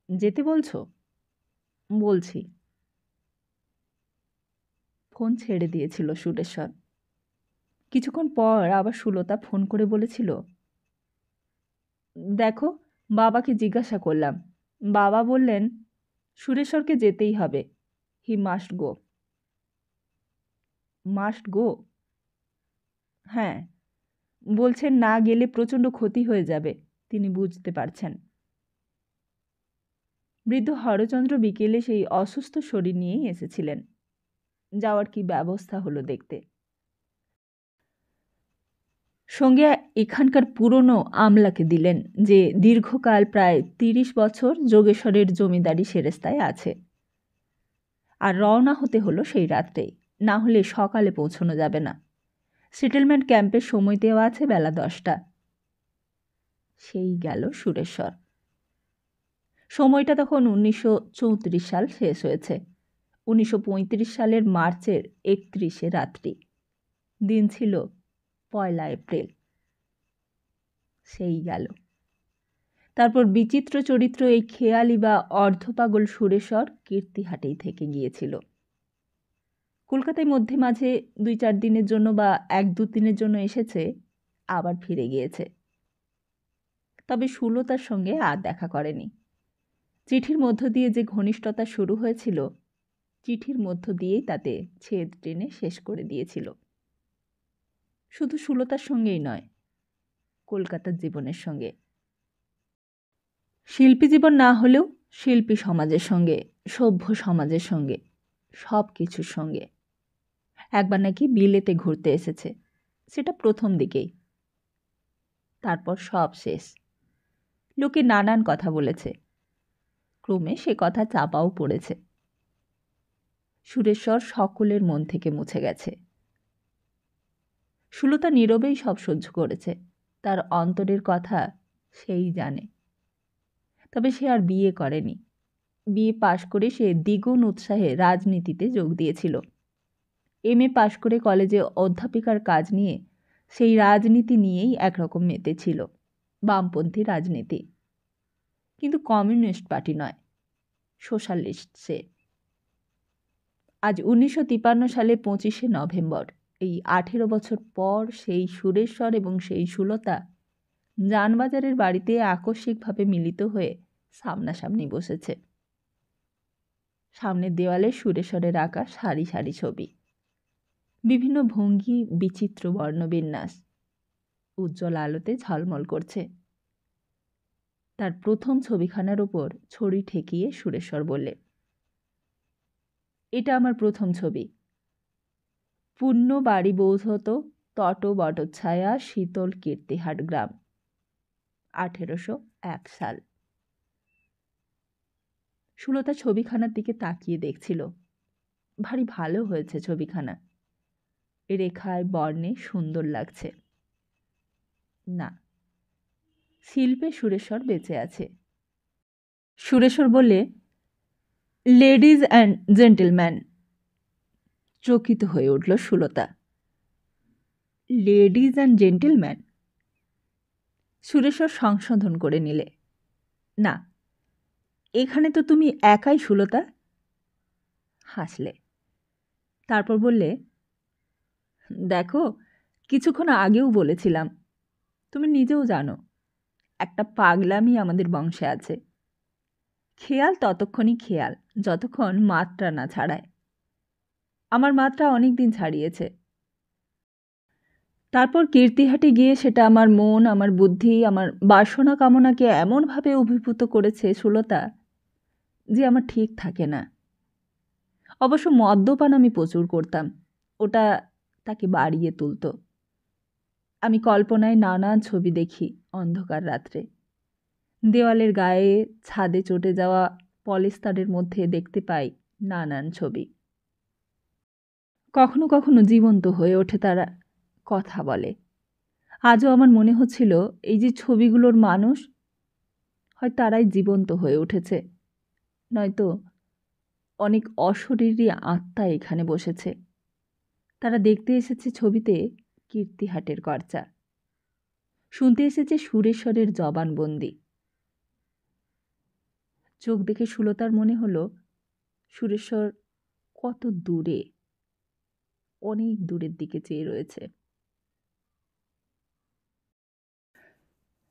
যেতে বলছো? বলছি। ফোন ছেড়ে দিয়েছিল সুরেশ্বর। কিছুক্ষণ পর আবার সুলতা ফোন করে বলেছিল, দেখো, বাবাকে জিজ্ঞাসা করলাম, বাবা বললেন সুরেশ্বরকে যেতেই হবে। He must go. Must go? হ্যাঁ, বলছেন না গেলে প্রচণ্ড ক্ষতি হয়ে যাবে, তিনি বুঝতে পারছেন। বৃদ্ধ হরচন্দ্র বিকেলে সেই অসুস্থ শরীর নিয়েই এসেছিলেন। যাওয়ার কি ব্যবস্থা হলো দেখতে। সঙ্গে এখানকার পুরনো আমলাকে দিলেন, যে দীর্ঘকাল প্রায় 30 বছর যোগেশ্বরের জমিদারি সেরেস্তায় আছে। আর রওনা হতে হলো সেই রাত্রেই, না হলে সকালে পৌঁছানো যাবে না। সেটেলমেন্ট ক্যাম্পের সময় দেওয়া আছে বেলা 10টা। সেই গেল সুরেশ্বর। সময়টা তখন 1934 সাল শেষ হয়েছে। 1935 সালের মার্চের 31 রাত্রি। দিন ছিল 1 এপ্রিল। সেই গেল। তারপর বিচিত্র চরিত্র এই খেয়ালি বা অর্ধপাগল সুরেশ্বর কীর্তিহাটেই থেকে গিয়েছিল। কলকাতায় মধ্যে মাঝে 2-4 দিনের জন্য বা 1-2 দিনের জন্য এসেছে, আবার ফিরে গিয়েছে। তবে সুলতার সঙ্গে আর দেখা করেনি। চিঠির মধ্য দিয়ে যে ঘনিষ্ঠতা শুরু হয়েছিল, চিঠির মধ্য দিয়েই তাতে ছেদ টেনে শেষ করে দিয়েছিল। শুধু সুলতার সঙ্গেই নয়, কলকাতার জীবনের সঙ্গে। শিল্পী জীবন না হলেও শিল্পী সমাজের সঙ্গে, সভ্য সমাজের সঙ্গে, সব কিছুর সঙ্গে। একবার নাকি বিলেতে ঘুরতে এসেছে, সেটা প্রথম দিকেই। তারপর সব শেষ। লোকে নানান কথা বলেছে, ক্রমে সে কথা চাপাও পড়েছে। সুরেশ্বর সকলের মন থেকে মুছে গেছে। সুলতা নীরবেই সব সহ্য করেছে, তার অন্তরের কথা সেই জানে। তবে সে আর বিয়ে করেনি। বিএ পাশ করে সে দ্বিগুণ উৎসাহে রাজনীতিতে যোগ দিয়েছিল। এমএ পাশ করে কলেজে অধ্যাপিকার কাজ নিয়ে সেই রাজনীতি নিয়েই একরকম মেতেছিল, বামপন্থী রাজনীতি। কিন্তু কমিউনিস্ট পার্টি নয়, সোশ্যালিস্ট সে। আজ 1953 সালে 25শে নভেম্বর, এই 18 বছর পর সেই সুরেশ্বর এবং সেই সুলতা জানবাজারের বাড়িতে আকস্মিকভাবে মিলিত হয়ে সামনাসামনি বসেছে। সামনের দেওয়ালে সুরেশ্বরের আঁকা সারি সারি ছবি, বিভিন্ন ভঙ্গি, বিচিত্র বর্ণবিন্যাস উজ্জ্বল আলোতে ঝলমল করছে। তার প্রথম ছবিখানার উপর ছড়ি ঠেকিয়ে সুরেশ্বর বললে, এটা আমার প্রথম ছবি। পুণ্য বাড়ি বৌধত তট বটচ্ছায়া শীতল কীর্তিহাট গ্রাম, 1801 সাল। সুলতা ছবিখানার দিকে তাকিয়ে দেখছিল। ভারী ভালো হয়েছে ছবিখানা, রেখায় বর্ণে সুন্দর লাগছে। না, শিল্পে সুরেশ্বর বেঁচে আছে। সুরেশ্বর বললে, লেডিজ অ্যান্ড জেন্টেলম্যান। চকিত হয়ে উঠল Sulata. Ladies and gentleman? Sureshwar সংশোধন করে নিলে, না, এখানে তো তুমি একাই সুলতা। হাসলে। তারপর বললে, দেখো, কিছুক্ষণ আগেও বলেছিলাম, তুমি নিজেও জানো, একটা পাগলামি আমাদের বংশে আছে। খেয়াল ততক্ষণই খেয়াল যতক্ষণ মাত্রা না ছাড়ায়। আমার মাত্রা অনেক দিন ছাড়িয়েছে। তারপর কীর্তিহাটে গিয়ে সেটা আমার মন, আমার বুদ্ধি, আমার বাসনা কামনাকে এমনভাবে অভিভূত করেছে সুলতা, যে আমার ঠিক থাকে না। অবশ্য মদ্যপান আমি প্রচুর করতাম, ওটা তাকে বাড়িয়ে তুলত। আমি কল্পনায় নানান ছবি দেখি অন্ধকার রাত্রে। দেওয়ালের গায়ে, ছাদে চটে যাওয়া পলিস্টারের মধ্যে দেখতে পাই নানান ছবি। কখনো কখনো জীবন্ত হয়ে ওঠে তারা, কথা বলে। আজও আমার মনে হচ্ছিল এই যে ছবিগুলোর মানুষ, হয় তারাই জীবন্ত হয়ে উঠেছে, নয়তো অনেক অশরীরী আত্মা এখানে বসেছে। তারা দেখতে এসেছে ছবিতে কীর্তিহাটের চর্চা, শুনতে এসেছে সুরেশ্বরের জবানবন্দি। চোখ দেখে সুলতার মনে হলো সুরেশ্বর কত দূরে, অনেক দূরের দিকে চেয়ে রয়েছে।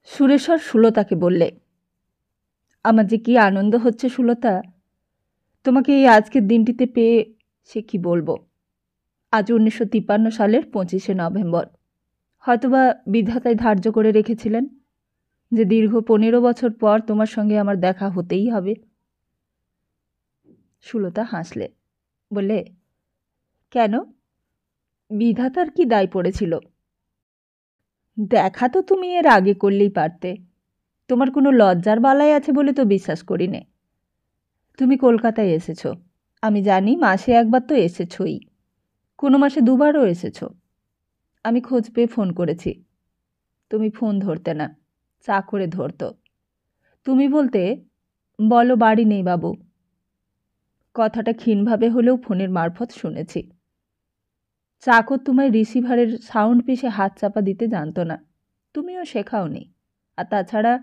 সুরেশ্বর সুলতাকে বললে, আমার যে কি আনন্দ হচ্ছে সুলতা, তোমাকে এই আজকের দিনটিতে পেয়ে সে কি বলবো। আজ 1953 সালের 25শে নভেম্বর। হয়তোবা বিধাতাই ধার্য করে রেখেছিলেন যে দীর্ঘ 15 বছর পর তোমার সঙ্গে আমার দেখা হতেই হবে। সুলতা হাসলে, বললে, কেন, বিধাতার কি দায় পড়েছিল? দেখা তো তুমি এর আগে করলেই পারতে। তোমার কোনো লজ্জার বালাই আছে বলে তো বিশ্বাস করি নে। তুমি কলকাতায় এসেছো, আমি জানি মাসে একবার তো এসেছই, কোনো মাসে দুবারও এসেছো। আমি খোঁজ পেয়ে ফোন করেছি, তুমি ফোন ধরতে না, চা করে ধরতো। তুমি বলতে, বলো বাড়ি নেই বাবু। কথাটা ক্ষীণভাবে হলেও ফোনের মারফত শুনেছি। চাকর তোমায় রিসিভারের সাউন্ড পিসে হাত চাপা দিতে জানতো না, তুমিও শেখাওনি। আর তাছাড়া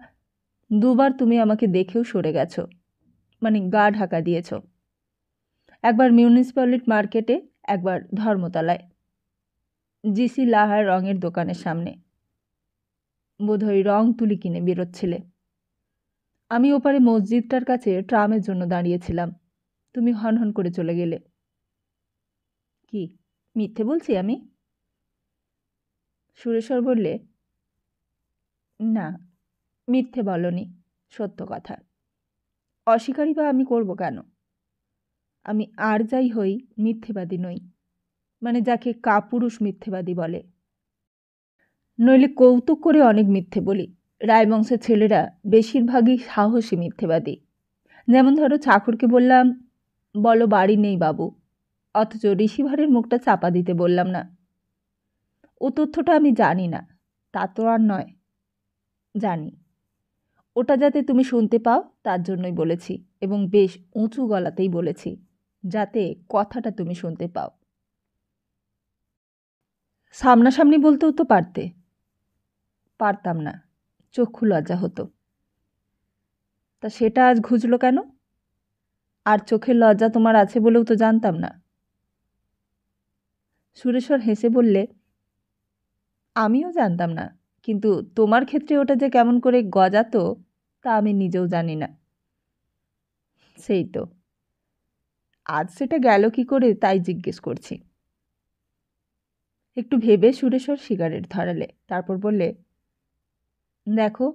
দুবার তুমি আমাকে দেখেও সরে গেছো, মানে গা ঢাকা দিয়েছ। একবার মিউনিসিপ্যালিটি মার্কেটে, একবার ধর্মতলায়, জিসি লাহার রঙের দোকানের সামনে। বোধহয় রং তুলি কিনে বেরোচ্ছিলে। আমি ওপারে মসজিদটার কাছে ট্রামের জন্য দাঁড়িয়েছিলাম, তুমি হনহন করে চলে গেলে। কি মিথ্যে বলছি আমি? সুরেশ্বর বললে, না, মিথ্যে বলনি, সত্য কথা। অস্বীকারই বা আমি করব কেন? আমি আর যাই হই মিথ্যেবাদী নই, মানে যাকে কাপুরুষ মিথ্যেবাদী বলে। নইলে কৌতুক করে অনেক মিথ্যে বলি। রায়বংশের ছেলেরা বেশিরভাগই সাহসী মিথ্যেবাদী। যেমন ধরো, চাকরকে বললাম, বলো বাড়ি নেই বাবু, অথচ রিসিভারের মুখটা চাপা দিতে বললাম না। ও তথ্যটা আমি জানি না, তা তো আর নয়, জানি। ওটা যাতে তুমি শুনতে পাও তার জন্যই বলেছি, এবং বেশ উঁচু গলাতেই বলেছি, যাতে কথাটা তুমি শুনতে পাও। সামনাসামনি বলতেও তো পারতে। পারতাম না, চক্ষু লজ্জা হতো। তা সেটা আজ ঘুচলো কেন? আর চোখের লজ্জা তোমার আছে বলেও তো জানতাম না। সুরেশ্বর হেসে বললে, আমিও জানতাম না, কিন্তু তোমার ক্ষেত্রে ওটা যে কেমন করে গজাতো তা আমি নিজেও জানি না। সেই তো, আজ সেটা গেল কি করে তাই জিজ্ঞেস করছি। একটু ভেবে সুরেশ্বর সিগারেট ধরালে, তারপর বললে, দেখো,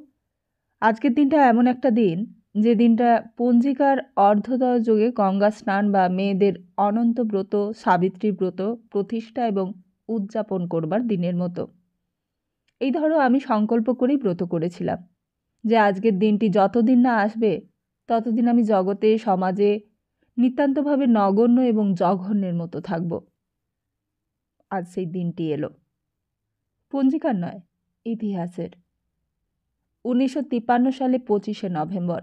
আজকের দিনটা এমন একটা দিন, যে দিনটা পঞ্জিকার অর্ধোদয় যুগে গঙ্গা স্নান বা মেয়েদের অনন্ত ব্রত, সাবিত্রী ব্রত প্রতিষ্ঠা এবং উদযাপন করবার দিনের মতো। এই ধরো, আমি সংকল্প করেই ব্রত করেছিলাম যে আজকের দিনটি যতদিন না আসবে ততদিন আমি জগতে, সমাজে নিতান্তভাবে নগণ্য এবং জঘন্যের মতো থাকব। আজ সেই দিনটি এলো, পঞ্জিকার নয়, ইতিহাসের। 1953 সালে 25শে নভেম্বর।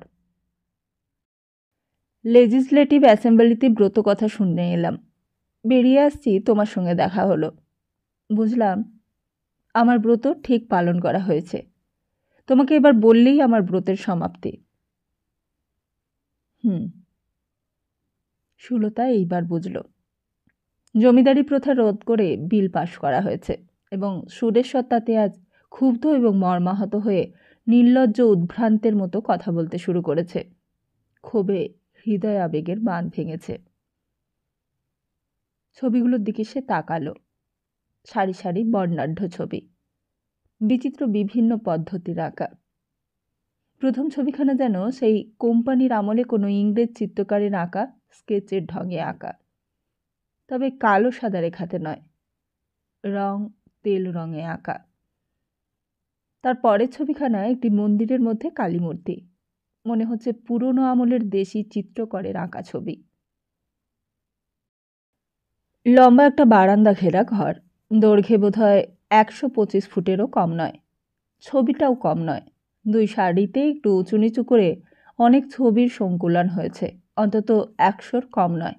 লেজিসলেটিভ অ্যাসেম্বলিতে ব্রত কথা শুনে এলাম, বেরিয়ে আসছি, তোমার সঙ্গে দেখা হলো। বুঝলাম আমার ব্রত ঠিক পালন করা হয়েছে। তোমাকে এবার বললেই আমার ব্রতের সমাপ্তি। সুলতা এইবার বুঝল। জমিদারি প্রথা রোধ করে বিল পাশ করা হয়েছে, এবং সুরেশ্বর তাতে আজ ক্ষুব্ধ এবং মর্মাহত হয়ে নির্লজ্জ উদ্ভ্রান্তের মতো কথা বলতে শুরু করেছে। ক্ষোভে হৃদয় আবেগের বাঁধ ভেঙেছে। ছবিগুলোর দিকে সে তাকালো। সারি সারি বর্ণাঢ্য ছবি, বিচিত্র বিভিন্ন পদ্ধতির আঁকা। প্রথম ছবিখানা যেন সেই কোম্পানির আমলে কোনো ইংরেজ চিত্রকারের আঁকা স্কেচের ঢঙে আঁকা, তবে কালো সাদা রেখাতে নয়, রং তেল রঙে আঁকা। তার পরের ছবিখানা একটি মন্দিরের মধ্যে কালী মূর্তি, মনে হচ্ছে পুরনো আমলের দেশি চিত্রকরের আঁকা ছবি। লম্বা একটা বারান্দা ঘেরা ঘর, দৈর্ঘ্যে বোধহয় 125 ফুটেরও কম নয়, ছবিটাও কম নয়। দুই সারিতে একটু উঁচু নিচু করে অনেক ছবির সংকুলন হয়েছে, অন্তত 100-র কম নয়।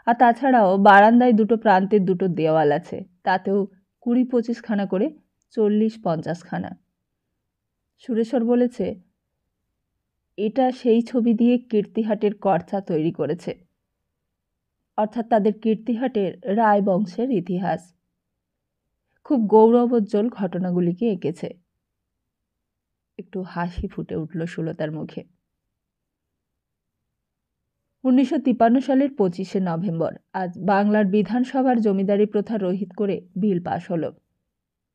আর তাছাড়াও বারান্দায় দুটো প্রান্তের দুটো দেওয়াল আছে, তাতেও 20-25 খানা করে 40-50 খানা। সুরেশ্বর বলেছে, এটা সেই ছবি দিয়ে কীর্তিহাটের কর্তা তৈরি করেছে, অর্থাৎ তাদের কীর্তিহাটের রায় বংশের ইতিহাস। খুব গৌরবোজ্জ্বল ঘটনাগুলিকে এঁকেছে। একটু হাসি ফুটে উঠল সুলতার মুখে। 1953 সালের 25শে নভেম্বর আজ বাংলার বিধানসভার জমিদারি প্রথা রহিত করে বিল পাশ হলো।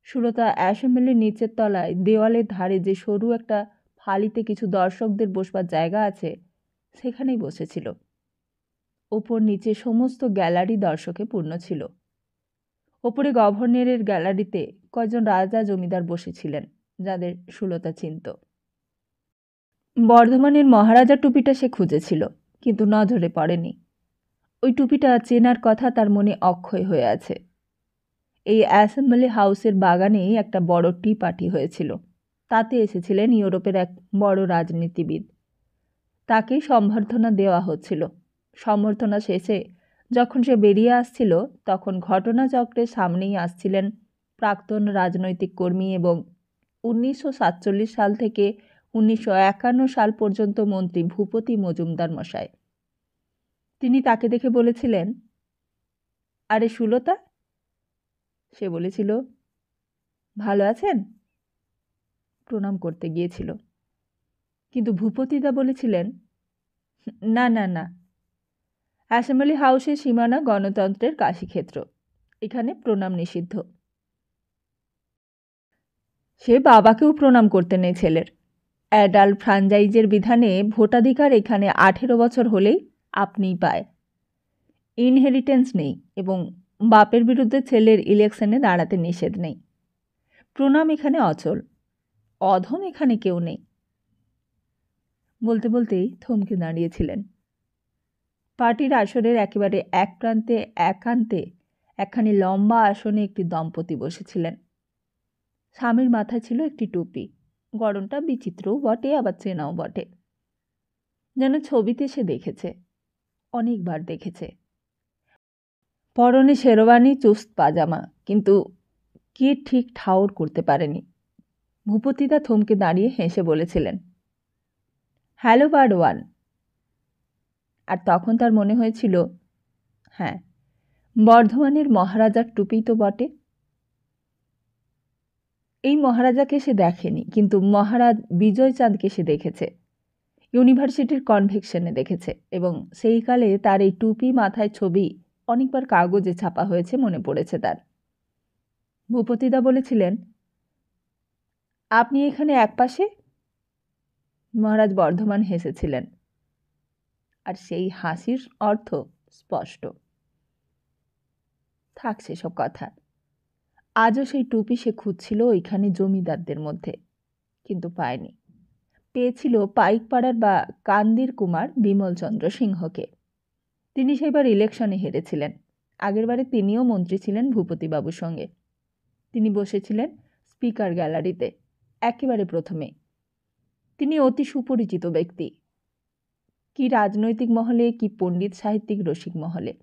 সুলতা অ্যাসেম্বলির নিচের তলায় দেওয়ালের ধারে যে সরু একটা ফালিতে কিছু দর্শকদের বসবার জায়গা আছে, সেখানেই বসেছিল। ওপর নিচে সমস্ত গ্যালারি দর্শকে পূর্ণ ছিল। ওপরে গভর্নরের গ্যালারিতে কয়েকজন রাজা জমিদার বসেছিলেন, যাদের সুলতা চিনত। বর্ধমানের মহারাজা টুপিটা সে খুঁজেছিল, কিন্তু নজরে পড়েনি। ওই টুপিটা চেনার কথা তার মনে অক্ষয় হয়ে আছে। এই অ্যাসেম্বলি হাউসের বাগানেই একটা বড় টি পার্টি হয়েছিল। তাতে এসেছিলেন ইউরোপের এক বড় রাজনীতিবিদ। তাকেই সম্বর্ধনা দেওয়া হচ্ছিল। সম্বর্ধনা শেষে যখন সে বেরিয়ে আসছিল, তখন ঘটনাচক্রের সামনেই আসছিলেন প্রাক্তন রাজনৈতিক কর্মী এবং 1947 সাল থেকে 1951 সাল পর্যন্ত মন্ত্রী ভূপতি মজুমদার মশাই। তিনি তাকে দেখে বলেছিলেন, আরে সুলতা। সে বলেছিল, ভালো আছেন? প্রণাম করতে গিয়েছিল, কিন্তু ভূপতিদা বলেছিলেন, না না না, অ্যাসেম্বলি হাউসের সীমানা গণতন্ত্রের কাশীক্ষেত্র, এখানে প্রণাম নিষিদ্ধ। সে বাবাকেও প্রণাম করতে নেই ছেলের। অ্যাডাল্ট ফ্রাঞ্চাইজের বিধানে ভোটাধিকার এখানে 18 বছর হলেই আপনিই পায়। ইনহেরিটেন্স নেই এবং বাপের বিরুদ্ধে ছেলের ইলেকশনে দাঁড়াতে নিষেধ নেই। প্রণাম এখানে অচল। অধম এখানে কেউ নেই। বলতে বলতেই থমকে দাঁড়িয়েছিলেন। পার্টির আসরের একেবারে এক প্রান্তে একান্তে একখানি লম্বা আসনে একটি দম্পতি বসেছিলেন। স্বামীর মাথায় ছিল একটি টুপি। গড়নটা বিচিত্রও বটে, আবার চেনাও বটে। যেন ছবিতে সে দেখেছে, অনেকবার দেখেছে। পরনে শেরওয়ানি, চুস্ত পাজামা, কিন্তু কে ঠিক ঠাউর করতে পারেনি। ভূপতিদা থমকে দাঁড়িয়ে হেসে বলেছিলেন, হ্যালো বার্ড ওয়ান। আর তখন তার মনে হয়েছিল, হ্যাঁ, বর্ধমানের মহারাজার টুপি তো বটে। এই মহারাজাকে সে দেখেনি, কিন্তু মহারাজ বিজয়চাঁদকে সে দেখেছে। ইউনিভার্সিটির কনভেকশনে দেখেছে, এবং সেই কালে তার এই টুপি মাথায় ছবি অনেকবার কাগজে ছাপা হয়েছে মনে পড়েছে তার। ভূপতিদা বলেছিলেন, আপনি এখানে একপাশে? মহারাজ বর্ধমান হেসেছিলেন, আর সেই হাসির অর্থ স্পষ্ট। থাক সেসব কথা। আজও সেই টুপি সে খুঁজছিল ওইখানে জমিদারদের মধ্যে, কিন্তু পায়নি। পেয়েছিল পাইকপাড়ার বা কান্দির কুমার বিমলচন্দ্র সিংহকে। তিনি সেবার ইলেকশনে হেরেছিলেন। আগেরবারে তিনিও মন্ত্রী ছিলেন ভূপতিবাবুর সঙ্গে। তিনি বসেছিলেন স্পিকার গ্যালারিতে, একেবারে প্রথমে। তিনি অতি সুপরিচিত ব্যক্তি, কি রাজনৈতিক মহলে, কি পণ্ডিত সাহিত্যিক রসিক মহলে।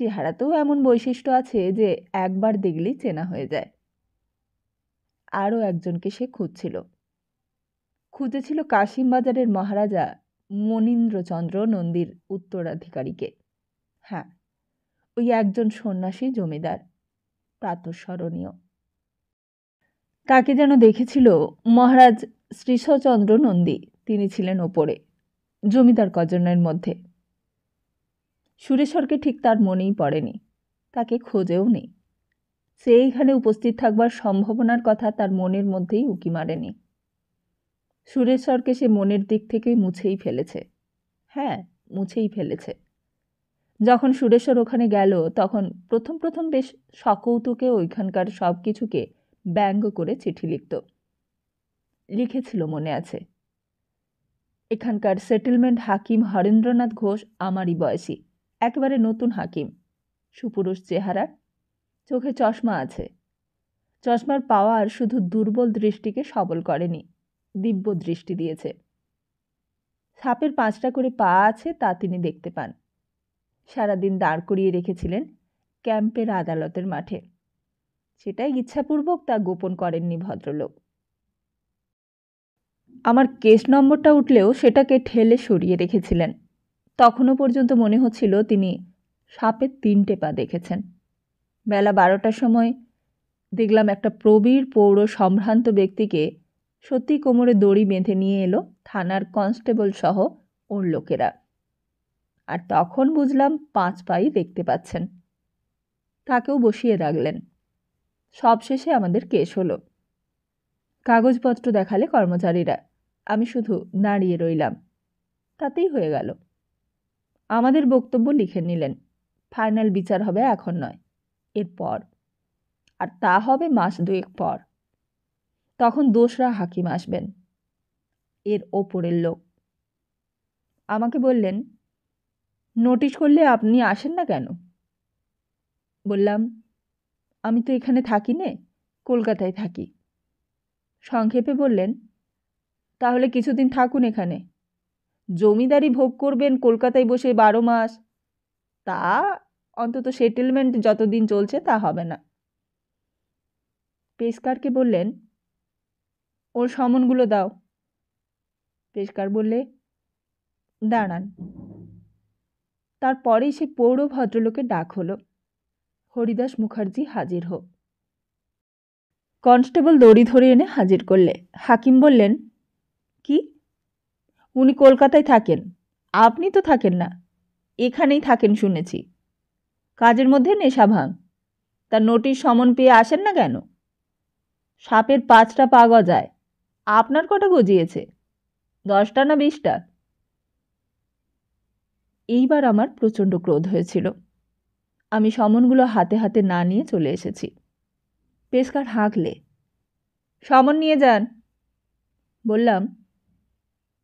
চেহারাতেও এমন বৈশিষ্ট্য আছে যে একবার দেখলেই চেনা হয়ে যায়। আরও একজনকে সে খুঁজেছিল কাশিমবাজারের মহারাজা মনীন্দ্রচন্দ্র নন্দীর উত্তরাধিকারীকে। হ্যাঁ, ওই একজন সন্ন্যাসী জমিদার, প্রাতঃস্মরণীয়। তাকে যেন দেখেছিল মহারাজ শ্রীশচন্দ্র নন্দী। তিনি ছিলেন ওপরে, জমিদার কজনের মধ্যে। সুরেশ্বরকে ঠিক তার মনেই পড়েনি, তাকে খোঁজেও নেই। সে এইখানে উপস্থিত থাকবার সম্ভাবনার কথা তার মনের মধ্যেই উকি মারেনি। সুরেশ্বরকে সে মনের দিক থেকেই মুছেই ফেলেছে। হ্যাঁ, মুছেই ফেলেছে। যখন সুরেশ্বর ওখানে গেল, তখন প্রথম প্রথম বেশ সকৌতুকে ওইখানকার সব কিছুকে ব্যঙ্গ করে চিঠি লিখেছিল মনে আছে। এখানকার সেটেলমেন্ট হাকিম হরেন্দ্রনাথ ঘোষ আমারই বয়সী, একেবারে নতুন হাকিম, সুপুরুষ চেহারা, চোখে চশমা আছে। চশমার পাওয়ার শুধু দুর্বল দৃষ্টিকে সবল করেনি, দিব্য দৃষ্টি দিয়েছে। সাপের 5টা করে পা আছে, তা তিনি দেখতে পান। সারাদিন দাঁড় করিয়ে রেখেছিলেন ক্যাম্পের আদালতের মাঠে। সেটাই ইচ্ছাপূর্বক তা গোপন করেননি ভদ্রলোক। আমার কেস নম্বরটা উঠলেও সেটাকে ঠেলে সরিয়ে রেখেছিলেন। তখনও পর্যন্ত মনে হচ্ছিল তিনি সাপের 3টে পা দেখেছেন। বেলা 12টার সময় দেখলাম একটা প্রবীর পৌর সম্ভ্রান্ত ব্যক্তিকে সত্যি কোমরে দড়ি বেঁধে নিয়ে এলো থানার কনস্টেবল সহ ওর লোকেরা। আর তখন বুঝলাম 5 পাই দেখতে পাচ্ছেন। তাকেও বসিয়ে রাখলেন। সবশেষে আমাদের কেস হলো। কাগজপত্র দেখালে কর্মচারীরা, আমি শুধু দাঁড়িয়ে রইলাম। তাতেই হয়ে গেল। আমাদের বক্তব্য লিখে নিলেন। ফাইনাল বিচার হবে এখন নয়, এরপর, আর তা হবে মাস 2 পর। তখন দোসরা হাকিম আসবেন, এর ওপরের লোক। আমাকে বললেন, নোটিশ করলে আপনি আসেন না কেন? বললাম, আমি তো এখানে থাকি নে, কলকাতায় থাকি। সংক্ষেপে বললেন, তাহলে কিছুদিন থাকুন এখানে। জমিদারি ভোগ করবেন কলকাতায় বসে 12 মাস, তা অন্তত সেটেলমেন্ট যতদিন চলছে তা হবে না। পেশকারকে বললেন, ওর সমনগুলো দাও। পেশকার বললে, দাঁড়ান। তারপরেই সে পৌর ভদ্রলোকের ডাক হলো, হরিদাস মুখার্জি হাজির হোক। কনস্টেবল দড়ি ধরে এনে হাজির করলে। হাকিম বললেন, কি? উনি কলকাতায় থাকেন, আপনি তো থাকেন না। এখানেই থাকেন শুনেছি। কাজের মধ্যে নেশা ভাঙ, তার নোটিশ সমন পেয়ে আসেন না কেন? সাপের 5টা পা গজায়, আপনার কটা গজিয়েছে? 10টা না 20টা? এইবার আমার প্রচণ্ড ক্রোধ হয়েছিল। আমি সমনগুলো হাতে হাতে না নিয়ে চলে এসেছি। পেশকার হাঁকলে, সমন নিয়ে যান। বললাম,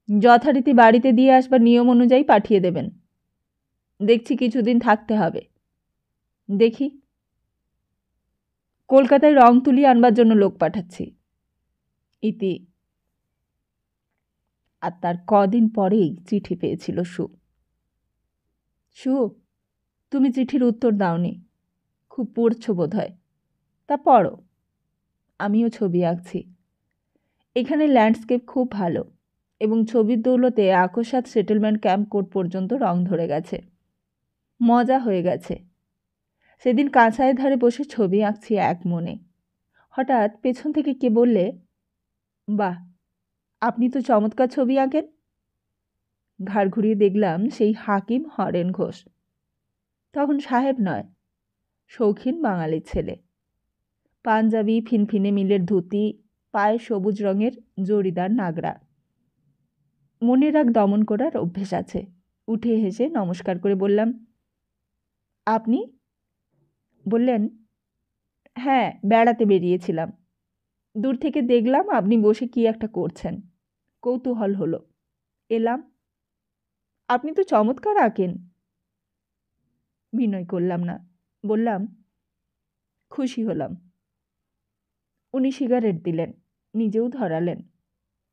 যথারীতি বাড়িতে দিয়ে আসবার নিয়ম অনুযায়ী পাঠিয়ে দেবেন। দেখছি কিছুদিন থাকতে হবে। দেখি, কলকাতায় রং তুলি আনবার জন্য লোক পাঠাচ্ছি। ইতি। আর তার কদিন পরেই চিঠি পেয়েছিল সু, তুমি চিঠির উত্তর দাওনি, খুব পড়ছো বোধ হয়। তা পড়ো, আমিও ছবি আঁকছি। এখানে ল্যান্ডস্কেপ খুব ভালো এবং ছবির দৌলতে আকস্মাত সেটেলমেন্ট ক্যাম্প কোর্ট পর্যন্ত রং ধরে গেছে। মজা হয়ে গেছে। সেদিন কাঁচায়ের ধারে বসে ছবি আঁকছি এক মনে। হঠাৎ পেছন থেকে কে বললে, বাহ, আপনি তো চমৎকার ছবি আঁকেন। ঘাড় ঘুরিয়ে দেখলাম সেই হাকিম হরেন ঘোষ। তখন সাহেব নয়, শৌখিন বাঙালির ছেলে। পাঞ্জাবি, ফিনফিনে মিলের ধুতি, পায়ে সবুজ রঙের জরিদার নাগরা। মনের রাগ দমন করার অভ্যেস আছে। উঠে হেসে নমস্কার করে বললাম, আপনি? বললেন, হ্যাঁ, বেড়াতে বেরিয়েছিলাম। দূর থেকে দেখলাম আপনি বসে কি একটা করছেন, কৌতূহল হলো, এলাম। আপনি তো চমৎকার আঁকেন। বিনয় করলাম না, বললাম, খুশি হলাম। উনি সিগারেট দিলেন, নিজেও ধরালেন।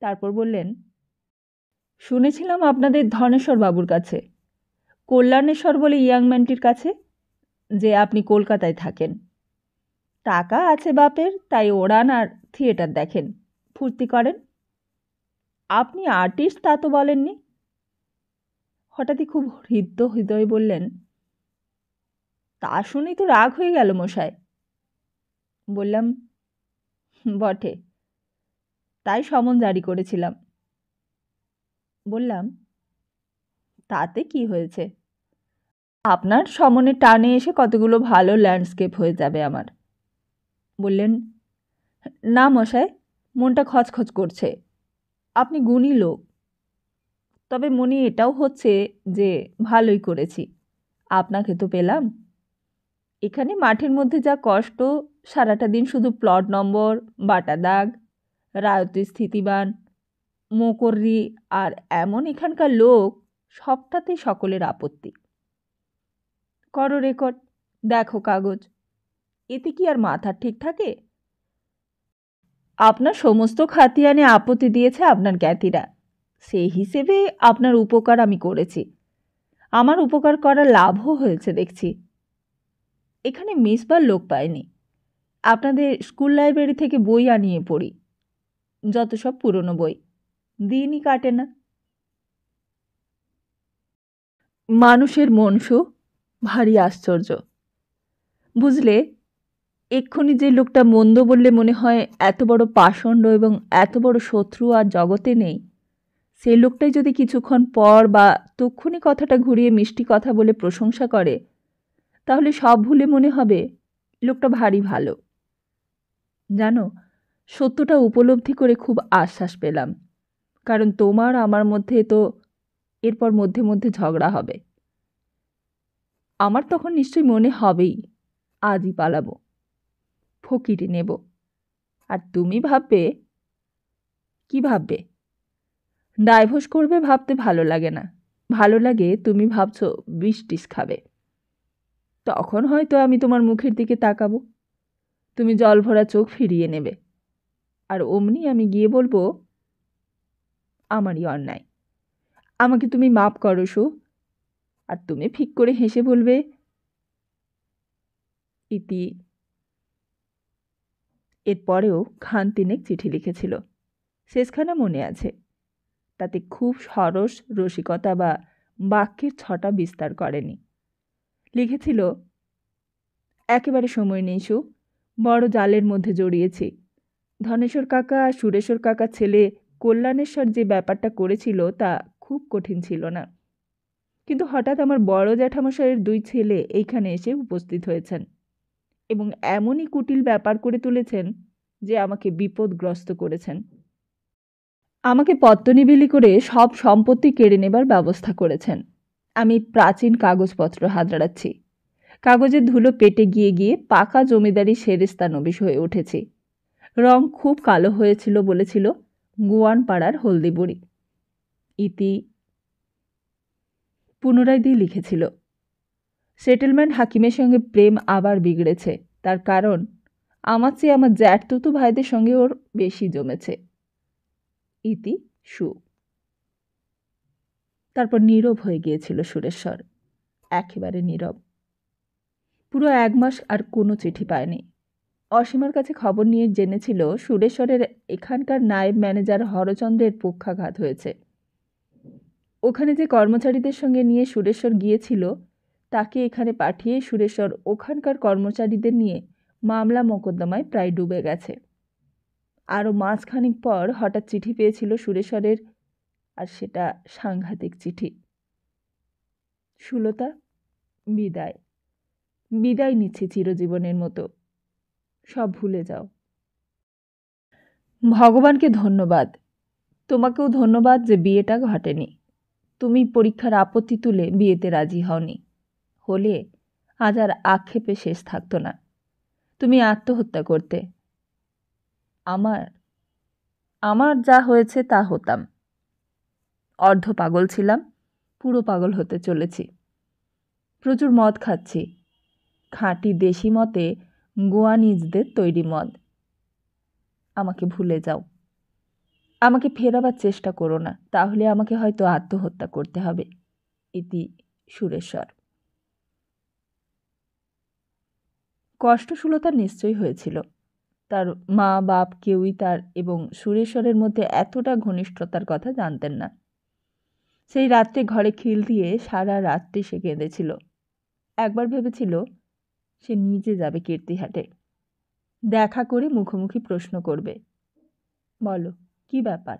তারপর বললেন, শুনেছিলাম আপনাদের ধনেশ্বর বাবুর কাছে, কল্যাণেশ্বর বলে ইয়াং ম্যানটির কাছে, যে আপনি কলকাতায় থাকেন। টাকা আছে বাপের, তাই ওড়ান আর থিয়েটার দেখেন, ফুর্তি করেন। আপনি আর্টিস্ট তা তো বলেননি। হঠাৎই খুব হৃদয়ে বললেন, তা শুনেই তো রাগ হয়ে গেল মশাই। বললাম, বটে, তাই সমন জারি করেছিলাম। বললাম, তাতে কি হয়েছে? আপনার সমনে টানে এসে কতগুলো ভালো ল্যান্ডস্কেপ হয়ে যাবে আমার। বললেন, না মশাই, মনটা খচখচ করছে। আপনি গুণী লোক, তবে মনে এটাও হচ্ছে যে ভালোই করেছি, আপনাকে তো পেলাম। এখানে মাঠের মধ্যে যা কষ্ট, সারাটা দিন শুধু প্লট নম্বর, বাটা দাগ, রায়তী স্থিতিবান, মোকর্রি, আর এমন এখানকার লোক, সবটাতেই সকলের আপত্তি। করো রেকর্ড, দেখো কাগজ, এতে কি আর মাথা ঠিক থাকে? আপনার সমস্ত খাতিয়ানে আপত্তি দিয়েছে আপনার জ্ঞাতিরা, সেই হিসেবে আপনার উপকার আমি করেছি। আমার উপকার করার লাভও হয়েছে দেখছি। এখানে মিসবার লোক পাইনি। আপনাদের স্কুল লাইব্রেরি থেকে বই আনিয়ে পড়ি, যত সব পুরনো বই। দিনই কাটে না। মানুষের মনসু ভারী আশ্চর্য। বুঝলে, এক্ষুনি যে লোকটা মন্দ বললে মনে হয় এত বড় পাষণ্ড এবং এত বড় শত্রু আর জগতে নেই, সেই লোকটাই যদি কিছুক্ষণ পর বা তক্ষুনি কথাটা ঘুরিয়ে মিষ্টি কথা বলে প্রশংসা করে, তাহলে সব ভুলে মনে হবে লোকটা ভারী ভালো। জানো, সত্যটা উপলব্ধি করে খুব আশ্বাস পেলাম, কারণ তোমার আমার মধ্যে তো এরপর মধ্যে মধ্যে ঝগড়া হবে। আমার তখন নিশ্চয়ই মনে হবেই আজই পালাবো, ফকিরে নেব। আর তুমি ভাববে, কি ভাববে? ডাইভোর্স করবে ভাবতে ভালো লাগে না, ভালো লাগে তুমি ভাবছো বিষ টিস খাবে। তখন হয়তো আমি তোমার মুখের দিকে তাকাবো, তুমি জল ভরা চোখ ফিরিয়ে নেবে, আর অমনি আমি গিয়ে বলবো আমারই অন্যায়, আমাকে তুমি মাপ করো সু। আর তুমি ফিক করে হেসে বলবে ইতি। এরপরেও খান তিনেক চিঠি লিখেছিল, শেষখানা মনে আছে। তাতে খুব সরস রসিকতা বা বাক্যের ছটা বিস্তার করেনি। লিখেছিল, একেবারে সময় নেই সু, বড় জালের মধ্যে জড়িয়েছি। ধনেশ্বর কাকা আর সুরেশ্বর কাকার ছেলে কল্যাণেশ্বর যে ব্যাপারটা করেছিল তা খুব কঠিন ছিল না, কিন্তু হঠাৎ আমার বড় জ্যাঠামশাইয়ের 2 ছেলে এইখানে এসে উপস্থিত হয়েছেন এবং এমনই কুটিল ব্যাপার করে তুলেছেন যে আমাকে বিপদগ্রস্ত করেছেন। আমাকে পত্তনি করে সব সম্পত্তি কেড়ে নেবার ব্যবস্থা করেছেন। আমি প্রাচীন কাগজপত্র হাতড়াচ্ছি। কাগজের ধুলো পেটে গিয়ে গিয়ে পাকা জমিদারি সেরেস্তানবিশ হয়ে উঠেছি। রং খুব কালো হয়েছিল বলেছিল গোয়ান পাড়ার হলদি বুড়ি। ইতি। পুনরায় দিয়ে লিখেছিল, সেটেলমেন্ট হাকিমের সঙ্গে প্রেম আবার বিগড়েছে, তার কারণ আমার চেয়ে আমার জ্যাঠতুতু ভাইদের সঙ্গে ওর বেশি জমেছে। ইতি সু। তারপর নীরব হয়ে গিয়েছিল সুরেশ্বর, একেবারে নীরব। পুরো 1 মাস আর কোনো চিঠি পায়নি। অসীমার কাছে খবর নিয়ে জেনেছিল সুরেশ্বরের এখানকার নায়েব ম্যানেজার হরচন্দ্রের পক্ষাঘাত হয়েছে। ওখানে যে কর্মচারীদের সঙ্গে নিয়ে সুরেশ্বর গিয়েছিল তাকে এখানে পাঠিয়ে সুরেশ্বর ওখানকার কর্মচারীদের নিয়ে মামলা মোকদ্দমায় প্রায় ডুবে গেছে। আরও মাসখানিক পর হঠাৎ চিঠি পেয়েছিল সুরেশ্বরের, আর সেটা সাংঘাতিক চিঠি। সুলতা, বিদায়। বিদায় নিচ্ছি চিরজীবনের মতো, সব ভুলে যাও। ভগবানকে ধন্যবাদ, তোমাকেও ধন্যবাদ যে বিয়েটা ঘটেনি। তুমি পরীক্ষার আপত্তি তুলে বিয়েতে রাজি হওনি, হলে আজ আর আক্ষেপে শেষ থাকতো না। তুমি আত্মহত্যা করতে। আমার যা হয়েছে তা হতাম। অর্ধ পাগল ছিলাম, পুরো পাগল হতে চলেছি। প্রচুর মদ খাচ্ছি, খাঁটি দেশি মতে গোয়ানিজদের তৈরি মদ। আমাকে ভুলে যাও, আমাকে ফেরাবার চেষ্টা করো না, তাহলে আমাকে হয়তো আত্মহত্যা করতে হবে। ইতি সুরেশ্বর। কষ্টশূলতা নিশ্চয়ই হয়েছিল। তার মা বাপ কেউই তার এবং সুরেশ্বরের মধ্যে এতটা ঘনিষ্ঠতার কথা জানতেন না। সেই রাত্রে ঘরে খিল দিয়ে সারা রাত্রি সে কেঁদেছিল। একবার ভেবেছিল সে নিজে যাবে কীর্তিহাটে, দেখা করে মুখোমুখি প্রশ্ন করবে, বলো কি ব্যাপার,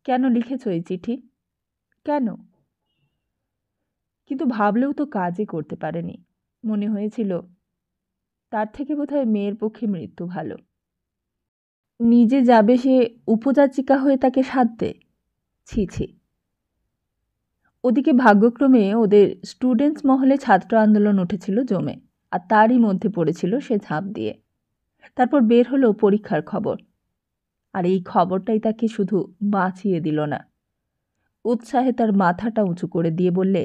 কেন লিখেছ এই চিঠি, কেন? কিন্তু ভাবলেও তো কাজই করতে পারেনি। মনে হয়েছিল তার থেকে বোধহয় মেয়ের পক্ষে মৃত্যু ভালো। নিজে যাবে সে উপযাচিকা হয়ে তাকে সাধতে? ছি ছি। ওদিকে ভাগ্যক্রমে ওদের স্টুডেন্টস মহলে ছাত্র আন্দোলন উঠেছিল জমে, আর তারই মধ্যে পড়েছিল সে ঝাঁপ দিয়ে। তারপর বের হলো পরীক্ষার খবর, আর এই খবরটাই তাকে শুধু বাঁচিয়ে দিল না, উৎসাহে তার মাথাটা উঁচু করে দিয়ে বললে,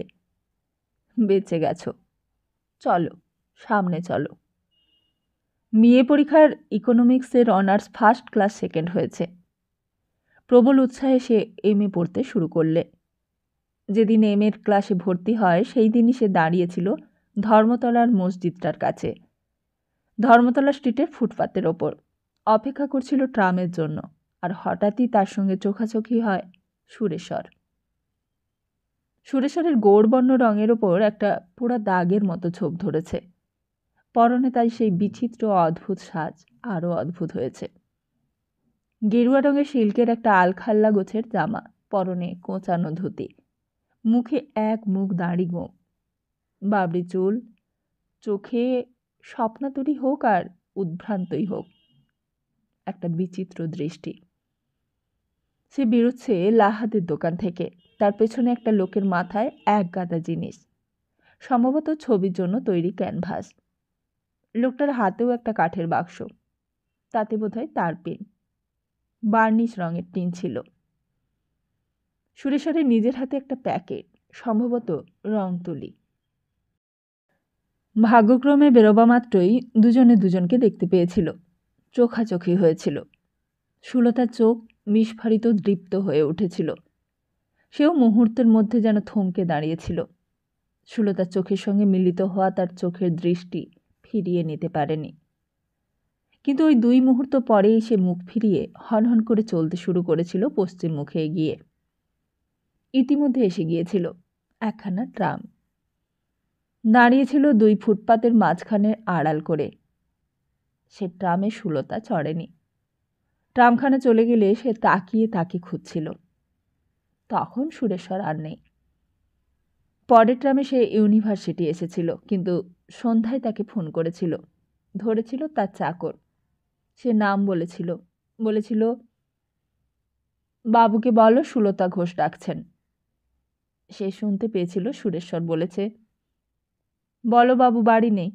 বেঁচে গেছো, চলো সামনে চলো। বিএ পরীক্ষার ইকোনমিক্সের অনার্স ফার্স্ট ক্লাস সেকেন্ড হয়েছে। প্রবল উৎসাহে সে এমএ পড়তে শুরু করলে। যেদিন এমএর ক্লাসে ভর্তি হয় সেই দিনই সে দাঁড়িয়েছিল ধর্মতলার মসজিদটার কাছে, ধর্মতলা স্ট্রিটের ফুটপাতের ওপর, অপেক্ষা করছিল ট্রামের জন্য। আর হঠাৎই তার সঙ্গে চোখাচোখি হয় সুরেশ্বর। সুরেশ্বরের গৌড়বর্ণ রঙের ওপর একটা পোড়া দাগের মতো ছোপ ধরেছে। পরনে তাই সেই বিচিত্র অদ্ভুত সাজ আরও অদ্ভুত হয়েছে। গেরুয়া রঙের সিল্কের একটা আলখাল্লা গোছের জামা, পরনে কোঁচানো ধুতি, মুখে এক মুখ দাড়ি গোঁফ, বাবরি চুল, চোখে স্বপ্নাতুরী হোক আর উদ্ভ্রান্তই হোক, একটা বিচিত্র দৃষ্টি। সে বেরোচ্ছে লাহাদের দোকান থেকে। তার পেছনে একটা লোকের মাথায় এক গাদা জিনিস, সম্ভবত ছবির জন্য তৈরি ক্যানভাস। লোকটার হাতেও একটা কাঠের বাক্স, তাতে বোধহয় তার পেন, বার্নিশ রঙের টিন ছিল। সুরেশ্বরের নিজের হাতে একটা প্যাকেট, সম্ভবত রং তুলি। ভাগ্যক্রমে বেরোবা মাত্রই দুজনে দুজনকে দেখতে পেয়েছিল, চোখাচোখি হয়েছিল। সুলতার চোখ বিস্ফারিত দৃপ্ত হয়ে উঠেছিল। সেও মুহূর্তের মধ্যে যেন থমকে দাঁড়িয়েছিল। সুলতার চোখের সঙ্গে মিলিত হওয়া তার চোখের দৃষ্টি ফিরিয়ে নিতে পারেনি। কিন্তু ওই 2 মুহূর্ত পরেই সে মুখ ফিরিয়ে হনহন করে চলতে শুরু করেছিল পশ্চিম মুখে এগিয়ে। ইতিমধ্যে এসে গিয়েছিল একখানা ট্রাম। দাঁড়িয়েছিল 2 ফুটপাতের মাঝখানে আড়াল করে। সে ট্রামে সুলতা চড়েনি। ট্রামখানা চলে গেলে সে তাকিয়ে তাকে খুঁজছিল। তখন সুরেশ্বর আর নেই। পরের ট্রামে সে ইউনিভার্সিটি এসেছিল, কিন্তু সন্ধ্যায় তাকে ফোন করেছিল। ধরেছিল তার চাকর। সে নাম বলেছিল, বাবুকে বলো সুলতা ঘোষ ডাকছেন। সে শুনতে পেয়েছিল সুরেশ্বর বলেছে, বলো বাবু বাড়ি নেই।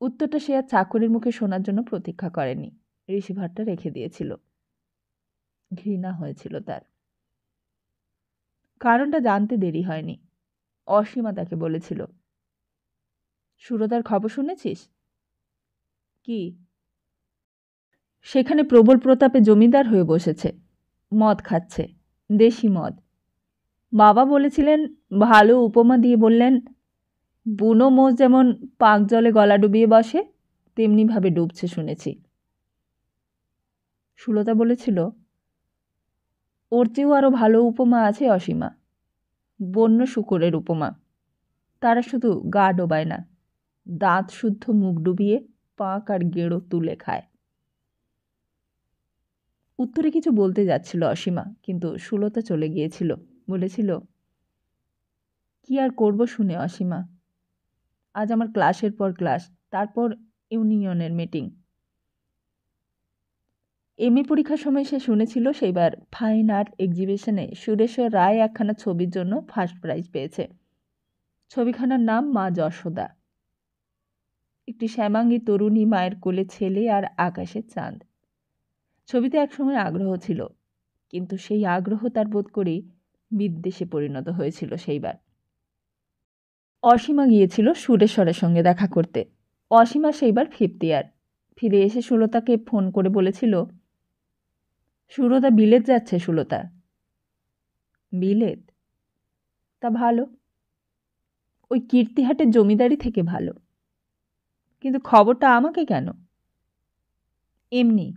উত্তরটা সে আর চাকরের মুখে শোনার জন্য প্রতীক্ষা করেনি, রিসিভারটা রেখে দিয়েছিল। ঘৃণা হয়েছিল তার। কারণটা জানতে দেরি হয়নি। অসীমা তাকে বলেছিল, সুরতার খবর শুনেছিস? কি? সেখানে প্রবল প্রতাপে জমিদার হয়ে বসেছে, মদ খাচ্ছে, দেশি মদ। বাবা বলেছিলেন, ভালো উপমা দিয়ে বললেন, বুনো মোষ যেমন পাক জলে গলা ডুবিয়ে বসে, তেমনিভাবে ডুবছে শুনেছি। সুলতা বলেছিল, ওর চেয়েও আরও ভালো উপমা আছে অসীমা, বন্য শূকরের উপমা। তারা শুধু গা ডোবায় না, দাঁত শুদ্ধ মুখ ডুবিয়ে পাক আর গেঁড়ো তুলে খায়। উত্তরে কিছু বলতে যাচ্ছিল অসীমা, কিন্তু সুলতা চলে গিয়েছিল। বলেছিল, কি আর করব শুনে অসীমা, আজ আমার ক্লাসের পর ক্লাস, তারপর ইউনিয়নের মিটিং। এমএ পরীক্ষার সময় সে শুনেছিল সেইবার ফাইন আর্ট এক্সিবিশনে সুরেশ্বর রায় একখানা ছবির জন্য ফার্স্ট প্রাইজ পেয়েছে। ছবিখানার নাম মা যশোদা। একটি শ্যামাঙ্গী তরুণী মায়ের কোলে ছেলে আর আকাশের চাঁদ। ছবিতে একসময় আগ্রহ ছিল, কিন্তু সেই আগ্রহ তার বোধ করেই বিদ্বেষে পরিণত হয়েছিল সেইবার। অসীমা গিয়েছিল সুরেশ্বরের সঙ্গে দেখা করতে। অসীমা সেইবার 5th ইয়ার। ফিরে এসে সুলতাকে ফোন করে বলেছিল, সুরতা বিলেত যাচ্ছে। সুলতা বিলেত? তা ভালো, ওই কীর্তিহাটের জমিদারি থেকে ভালো। কিন্তু খবরটা আমাকে কেন? এমনি,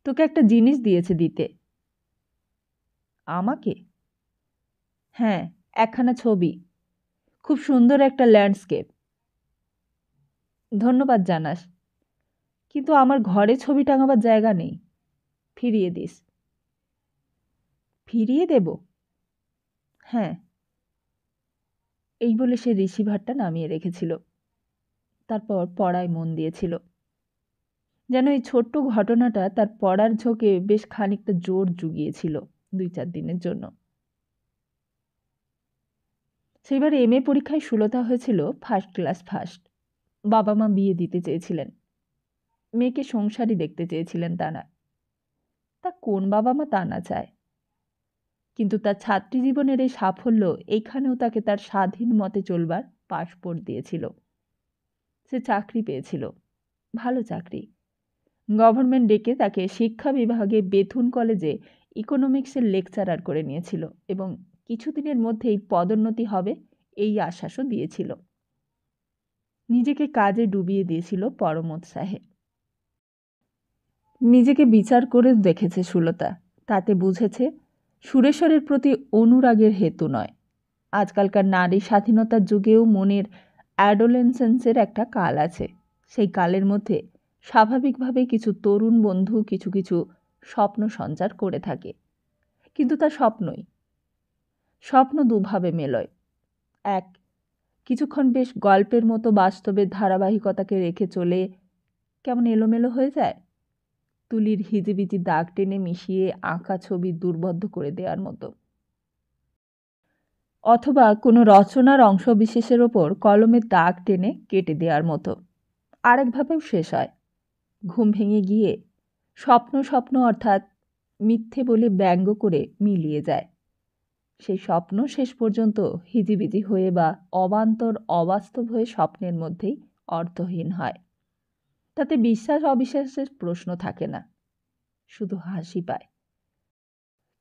তোকে একটা জিনিস দিয়েছে দিতে। আমাকে? হ্যাঁ, একখানা ছবি, খুব সুন্দর একটা ল্যান্ডস্কেপ। ধন্যবাদ জানাস, কিন্তু আমার ঘরে ছবি টাঙাবার জায়গা নেই, ফিরিয়ে দিস। ফিরিয়ে দেব? হ্যাঁ। এই বলে সে রিসিভারটা নামিয়ে রেখেছিল। তারপর পড়ায় মন দিয়েছিল। যেন এই ছোট্ট ঘটনাটা তার পড়ার ঝোঁকে বেশ খানিকটা জোর জুগিয়েছিল 2-4 দিনের জন্য। সেইবার এমএ পরীক্ষায় সুলতা হয়েছিল ফার্স্ট ক্লাস ফার্স্ট। বাবা মা বিয়ে দিতে চেয়েছিলেন, মেয়েকে সংসারী দেখতে চেয়েছিলেন তারা। তা কোন বাবা মা তা না চায়? কিন্তু তার ছাত্রী জীবনের এই সাফল্য এইখানেও তাকে তার স্বাধীন মতে চলবার পাসপোর্ট দিয়েছিল। সে চাকরি পেয়েছিল, ভালো চাকরি। গভর্নমেন্ট ডেকে তাকে শিক্ষা বিভাগে বেথুন কলেজে ইকোনমিক্সের লেকচারার করে নিয়েছিল এবং কিছুদিনের মধ্যেই পদোন্নতি হবে এই আশ্বাসও দিয়েছিল। নিজেকে কাজে ডুবিয়ে দিয়েছিল পরম উৎসাহে। নিজেকে বিচার করে দেখেছে সুলতা, তাতে বুঝেছে সুরেশ্বরের প্রতি অনুরাগের হেতু নয়। আজকালকার নারী স্বাধীনতার যুগেও মনের অ্যাডোলেসেন্সের একটা কাল আছে। সেই কালের মধ্যে স্বাভাবিকভাবেই কিছু তরুণ বন্ধু কিছু কিছু স্বপ্ন সঞ্চার করে থাকে, কিন্তু তা স্বপ্নই। স্বপ্ন দুভাবে মেলয়। এক, কিছুক্ষণ বেশ গল্পের মতো বাস্তবের ধারাবাহিকতাকে রেখে চলে কেমন এলোমেলো হয়ে যায়, তুলির হিজিবিজি দাগ টেনে মিশিয়ে আঁকা ছবি দুর্বোধ্য করে দেওয়ার মতো। অথবা কোনো রচনার অংশবিশেষের ওপর কলমের দাগ টেনে কেটে দেওয়ার মতো। আরেকভাবেও শেষ হয়, ঘুম ভেঙে গিয়ে স্বপ্ন স্বপ্ন অর্থাৎ মিথ্যে বলে ব্যঙ্গ করে মিলিয়ে যায়। সেই স্বপ্ন শেষ পর্যন্ত হিজিবিজি হয়ে বা অবান্তর অবাস্তব হয়ে স্বপ্নের মধ্যেই অর্থহীন হয়। তাতে বিশ্বাস অবিশ্বাসের প্রশ্ন থাকে না, শুধু হাসি পায়।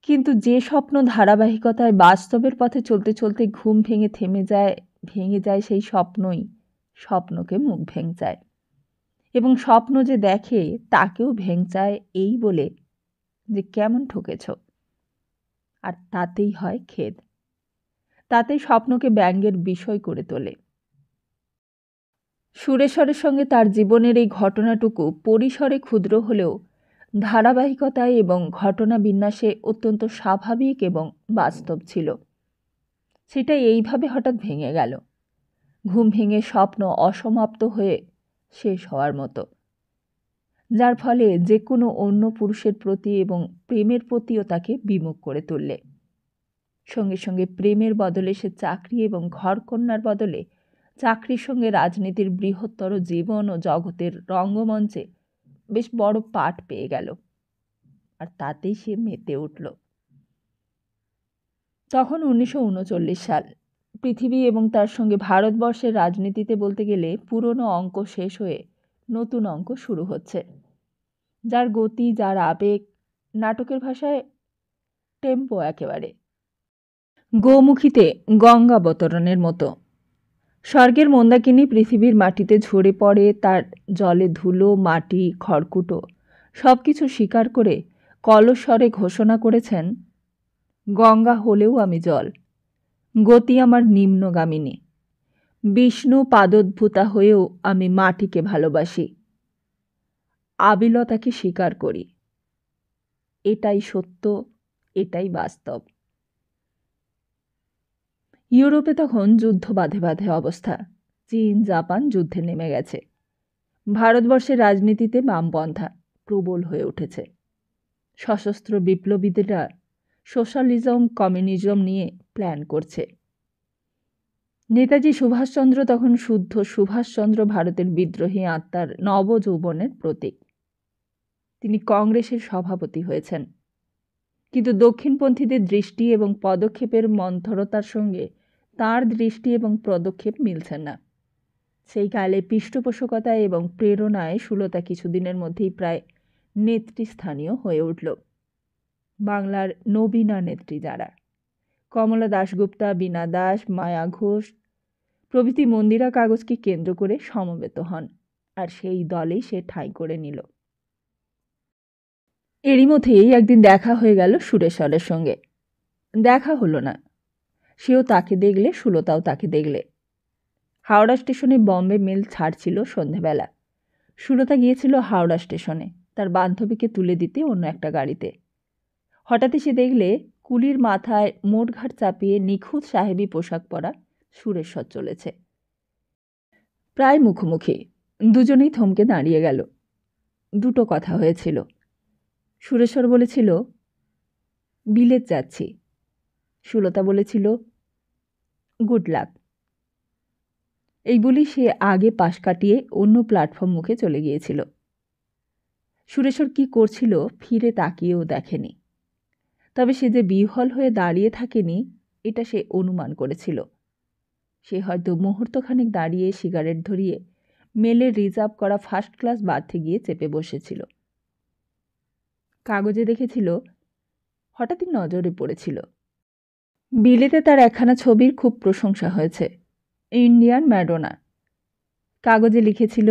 কিন্তু যে স্বপ্ন ধারাবাহিকতায় বাস্তবের পথে চলতে চলতে ঘুম ভেঙে ভেঙে যায় সেই স্বপ্নই স্বপ্নকে মুখ ভেঙচায়, এবং স্বপ্ন যে দেখে তাকেও ভেঙচায় এই বলে যে কেমন ঠকেছ। আর তাতেই হয় খেদ, তাতেই স্বপ্নকে ব্যঙ্গের বিষয় করে তোলে। সুরেশ্বরের সঙ্গে তার জীবনের এই ঘটনাটুকু পরিসরে ক্ষুদ্র হলেও ধারাবাহিকতায় এবং ঘটনা বিন্যাসে অত্যন্ত স্বাভাবিক এবং বাস্তব ছিল। সেটা এইভাবে হঠাৎ ভেঙে গেল, ঘুম ভেঙে স্বপ্ন অসমাপ্ত হয়ে শেষ হওয়ার মতো, যার ফলে যে কোনো অন্য পুরুষের প্রতি এবং প্রেমের প্রতিও তাকে বিমুখ করে তুললে। সঙ্গে সঙ্গে প্রেমের বদলে সে চাকরি এবং ঘরকন্যার বদলে চাকরির সঙ্গে রাজনীতির বৃহত্তর জীবন ও জগতের রঙ্গমঞ্চে বেশ বড় পাঠ পেয়ে গেল, আর তাতেই সে মেতে উঠল। তখন 1939 সাল। পৃথিবী এবং তার সঙ্গে ভারতবর্ষের রাজনীতিতে বলতে গেলে পুরনো অঙ্ক শেষ হয়ে নতুন অঙ্ক শুরু হচ্ছে, যার গতি, যার আবেগ, নাটকের ভাষায় টেম্পো একেবারে গোমুখীতে গঙ্গাবতরণের মতো। স্বর্গের মন্দাকিনী পৃথিবীর মাটিতে ঝরে পড়ে, তার জলে ধুলো, মাটি, খড়কুটো সব কিছু স্বীকার করে কলস্বরে ঘোষণা করেছেন, গঙ্গা হলেও আমি জল, গতি আমার নিম্নগামিনী, বিষ্ণু পাদোদ্ভূতা হয়েও আমি মাটিকে ভালোবাসি, আবিলতাকে স্বীকার করি। এটাই সত্য, এটাই বাস্তব। ইউরোপে তখন যুদ্ধ বাঁধে বাঁধে অবস্থা। চীন, জাপান যুদ্ধে নেমে গেছে। ভারতবর্ষের রাজনীতিতে বামপন্থা প্রবল হয়ে উঠেছে। সশস্ত্র বিপ্লবীদেরা সোশ্যালিজম, কমিউনিজম নিয়ে প্ল্যান করছে। নেতাজি সুভাষচন্দ্র তখন শুদ্ধ সুভাষচন্দ্র, ভারতের বিদ্রোহী আত্মার নবযৌবনের প্রতীক। তিনি কংগ্রেসের সভাপতি হয়েছেন, কিন্তু দক্ষিণপন্থীদের দৃষ্টি এবং পদক্ষেপের মন্থরতার সঙ্গে তার দৃষ্টি এবং পদক্ষেপ মিলছে না। সেই কালে পৃষ্ঠপোষকতায় এবং প্রেরণায় সুলতা কিছুদিনের মধ্যেই প্রায় নেতৃস্থানীয় হয়ে উঠল। বাংলার নবীনা নেত্রী যারা, কমলা দাশগুপ্তা, বীণা দাস, মায়া ঘোষ প্রভৃতি মন্দিরা কাগজকে কেন্দ্র করে সমবেত হন, আর সেই দলেই সে ঠাঁই করে নিল। এরই মধ্যেই একদিন দেখা হয়ে গেল সুরেশ্বরের সঙ্গে। দেখা হলো না, সেও তাকে দেখলে, সুলতাও তাকে দেখলে। হাওড়া স্টেশনে বম্বে মেল ছাড়ছিল সন্ধেবেলা। সুলতা গিয়েছিল হাওড়া স্টেশনে তার বান্ধবীকে তুলে দিতে অন্য একটা গাড়িতে। হঠাৎই সে দেখলে কুলির মাথায় মোটঘাট চাপিয়ে নিখুঁত সাহেবী পোশাক পরা সুরেশ্বর চলেছে। প্রায় মুখোমুখি, দুজনেই থমকে দাঁড়িয়ে গেল। দুটো কথা হয়েছিল। সুরেশ্বর বলেছিল, বিলেত যাচ্ছি। সুলতা বলেছিল, গুড লাক। এই বলেই সে আগে পাশ কাটিয়ে অন্য প্ল্যাটফর্ম মুখে চলে গিয়েছিল। সুরেশ্বর কি করছিল ফিরে তাকিয়েও দেখেনি, তবে সে যে বিহ্বল হয়ে দাঁড়িয়ে থাকেনি এটা সে অনুমান করেছিল। সে হয়তো মুহূর্তখানেক দাঁড়িয়ে সিগারেট ধরিয়ে মেলের রিজার্ভ করা ফার্স্ট ক্লাস বার্থে গিয়ে চেপে বসেছিল। কাগজে দেখেছিল, হঠাৎই নজরে পড়েছিল, বিলেতে তার একখানা ছবির খুব প্রশংসা হয়েছে, ইন্ডিয়ান ম্যাডোনা। কাগজে লিখেছিল,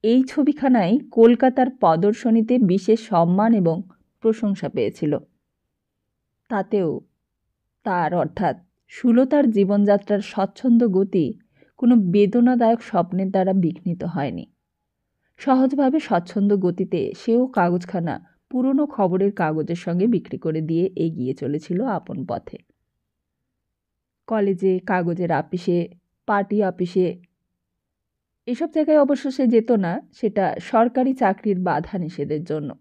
এই ছবিখানাই কলকাতার প্রদর্শনীতে বিশেষ সম্মান এবং প্রশংসা পেয়েছিল। তাতেও তার অর্থাৎ সুলতার জীবনযাত্রার স্বচ্ছন্দ গতি কোনো বেদনাদায়ক স্বপ্নের দ্বারা বিঘ্নিত হয়নি। সহজভাবে স্বচ্ছন্দ গতিতে সেও কাগজখানা পুরনো খবরের কাগজের সঙ্গে বিক্রি করে দিয়ে এগিয়ে চলেছিল আপন পথে। কলেজে, কাগজের আপিসে, পার্টি অফিসে, এসব জায়গায় অবশ্য সে যেত না, সেটা সরকারি চাকরির বাধা নিষেধের জন্য।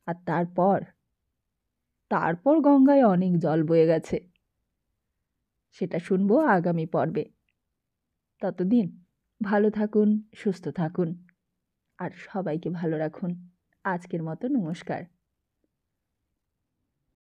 আর তারপর গঙ্গায় অনেক জল বয়ে গেছে, সেটা শুনবো আগামী পর্বে। ততদিন ভালো থাকুন, সুস্থ থাকুন আর সবাইকে ভালো রাখুন। আজকের মতো নমস্কার।